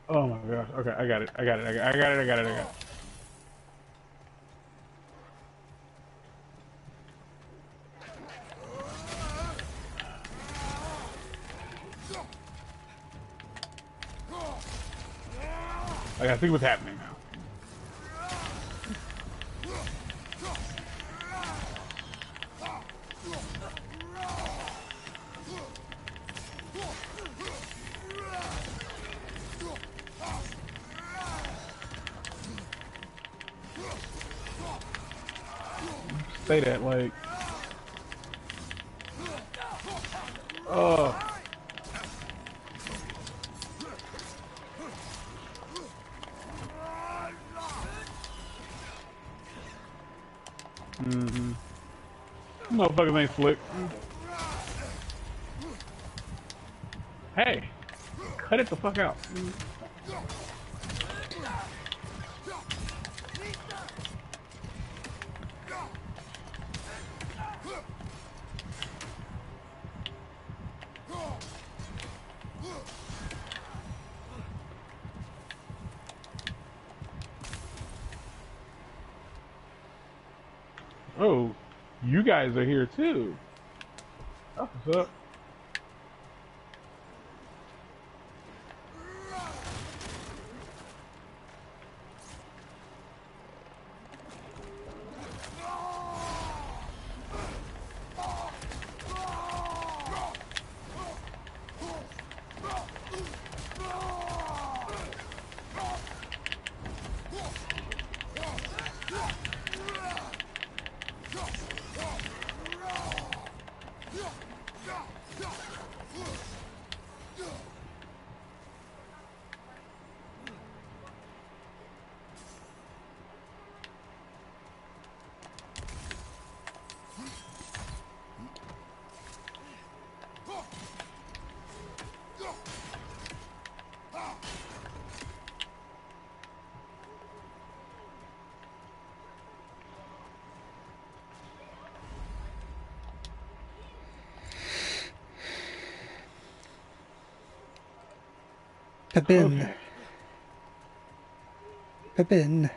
Oh my gosh. Okay, I got it. I got it. I got it. I got it. I got it. I gotta see what's happening now. Say that like. Oh. Motherfuckers ain't slick. Hey, cut it the fuck out. Oh, you guys are here too. That's what's up. Pepin. Okay. Pepin.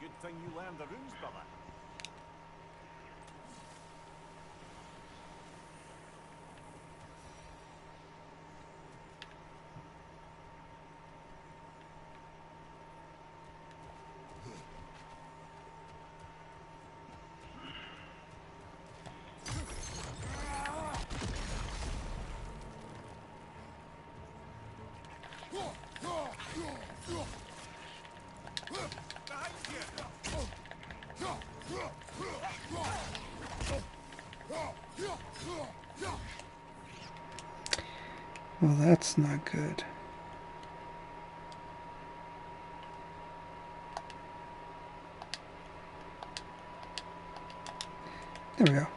Good thing you learned the runes, brother. Well, that's not good. There we go.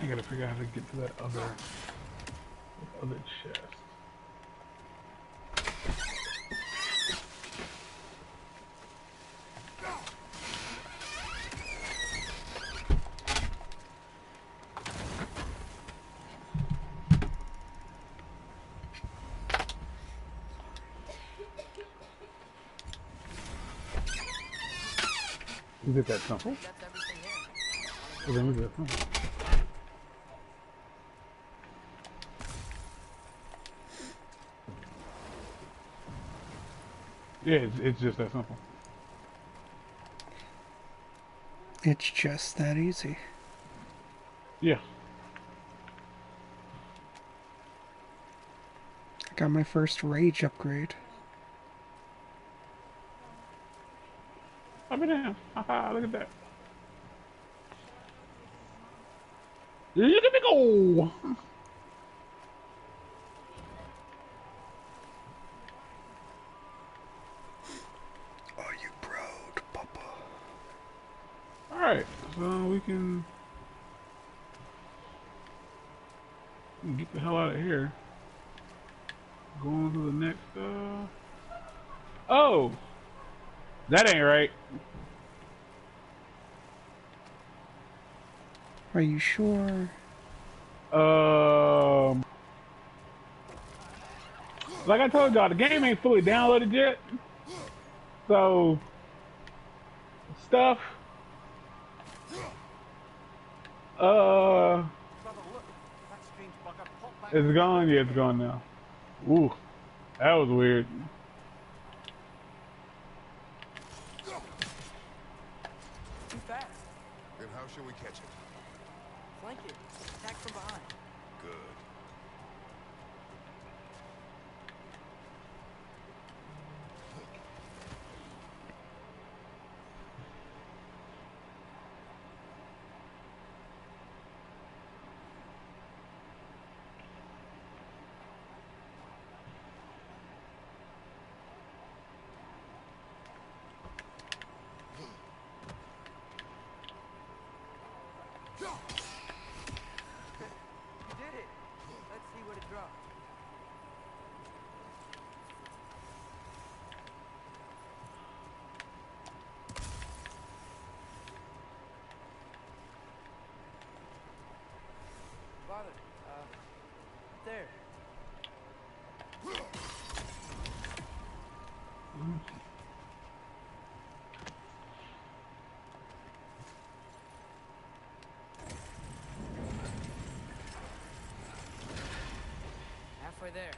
I gotta figure out how to get to that other chest. Is it that simple? That's everything here. Well, then is it that simple? Yeah, it's just that simple. It's just that easy. Yeah. I got my first rage upgrade. I've been in. Haha, look at that. Look at me go! Are you proud, Papa? Alright, we can get the hell out of here. Go on to the next, Oh! That ain't right. Are you sure? Like I told y'all, the game ain't fully downloaded yet. So, stuff, Brother, look. That strange bugger popped back. it's gone. Yeah, it's gone now. Ooh, that was weird. Too fast. Then how shall we catch it? Flank it. Attack from behind. Good. You did it. Let's see what it dropped. Father, there. Halfway there.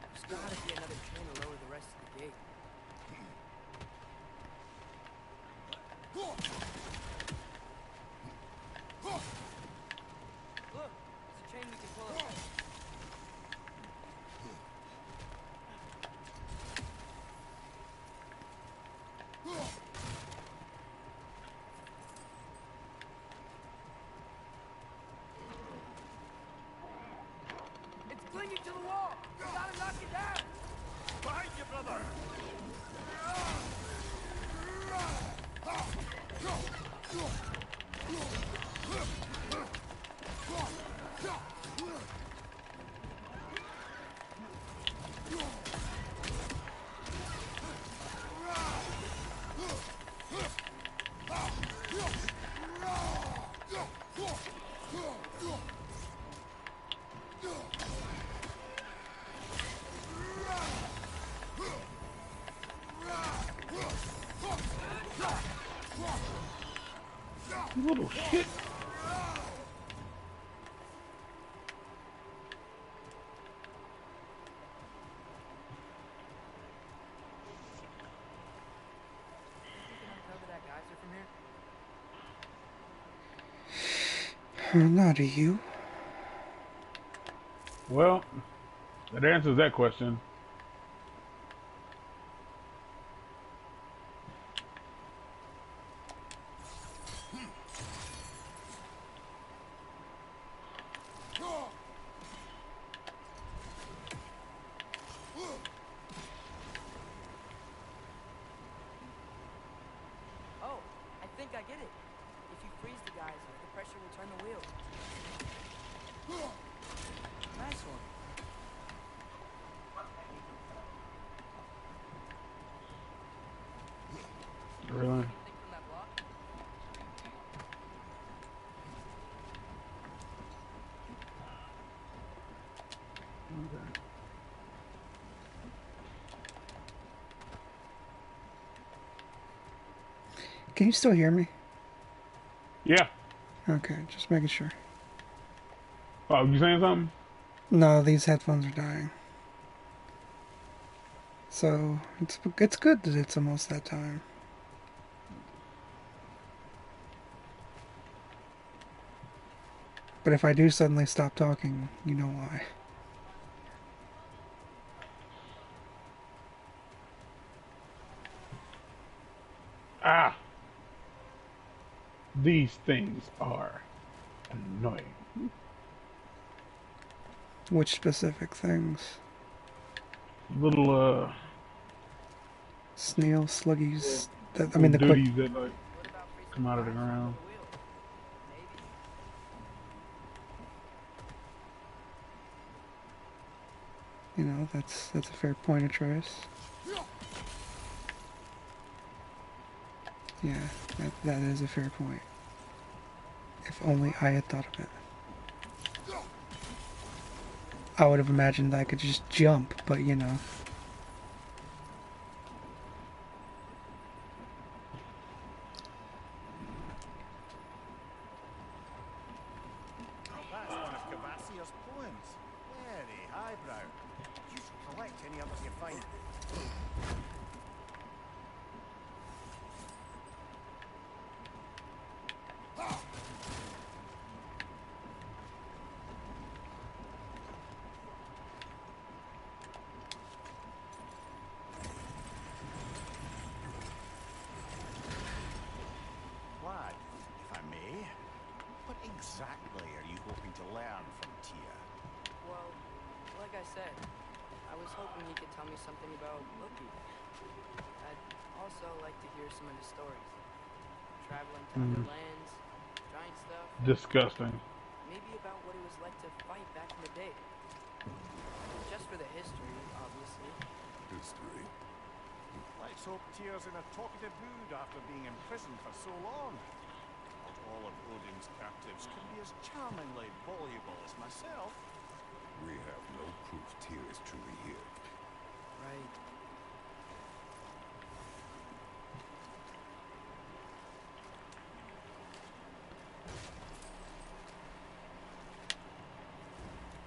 There's gotta be another chain to lower the rest of the gate. Look, it's a chain we can pull up. It's clinging to the wall. We gotta knock it down. Behind you, brother. You little shit. We can uncover that geyser from here. Not you. Well, that answers that question. Oh, I think I get it. If you freeze the geyser, the pressure will turn the wheel. Nice one. Really? Anything from that block? Okay. Can you still hear me? Yeah. Okay, just making sure. Oh, you saying something? No, these headphones are dying. So, it's good that it's almost that time. But if I do suddenly stop talking, you know why. Ah. These things are annoying. Which specific things? Little, Snail sluggies. I little mean, the quick. duties that like What about freezing come out of the geyser under ground. the wheel? You know, that's a fair point, Atreus. Yeah, that is a fair point. If only I had thought of it. I would have imagined I could just jump, but you know. That's one of Cavassia's poems. Very highbrow. You should collect any others you find. Lad, if I may, what exactly are you hoping to learn from Tia? Well, like I said, I was hoping he could tell me something about Loki. I'd also like to hear some of his stories. Traveling to other lands, giant stuff, Disgusting. maybe about what it was like to fight back in the day. Just for the history, obviously. History. Let's hope Tyr's in a talkative mood after being imprisoned for so long. Not all of Odin's captives can be as charmingly voluble as myself. We have no proof Tyr is truly here. Right.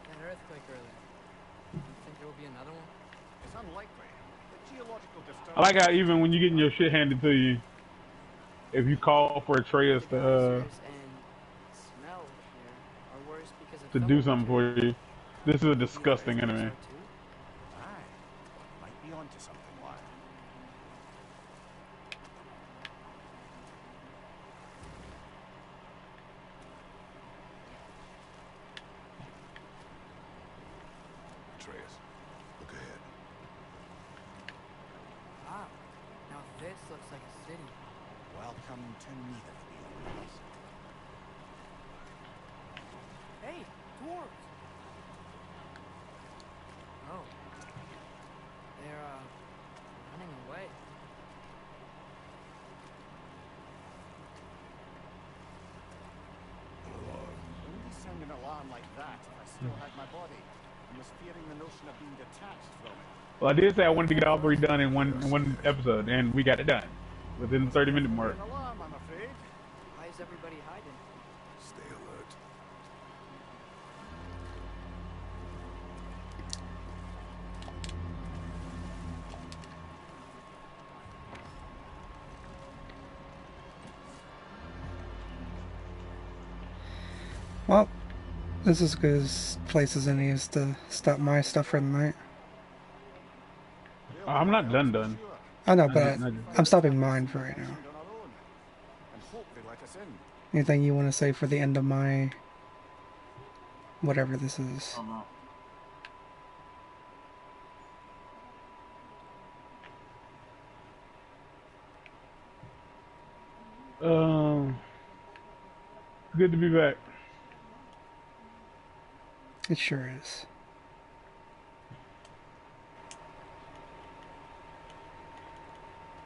That earthquake earlier. You think there will be another one? It's unlikely. The geological disturbance... I like how even when you're getting your shit handed to you, if you call for Atreus The geysers and smell here are worse because of to do something for you, this is a disgusting enemy. Aye. Might be onto something, lad. Atreus, look ahead. Wow. Now this looks like a city. Welcome to Neitherfield. Hey, dwarves! Oh. They're, running away. Wouldn't be sounding an alarm like that if I still had my body and was fearing the notion of being detached from it. Well, I did say I wanted to get all three done in one episode, and we got it done within the 30-minute mark. An alarm, I'm afraid. Why is everybody hiding? Stay alert. Well, this is as good as place as any is to stop my stuff for the night. I'm not done. I know, but I'm stopping mine for right now. And hope they let us in. Anything you want to say for the end of my... whatever this is? Good to be back. It sure is.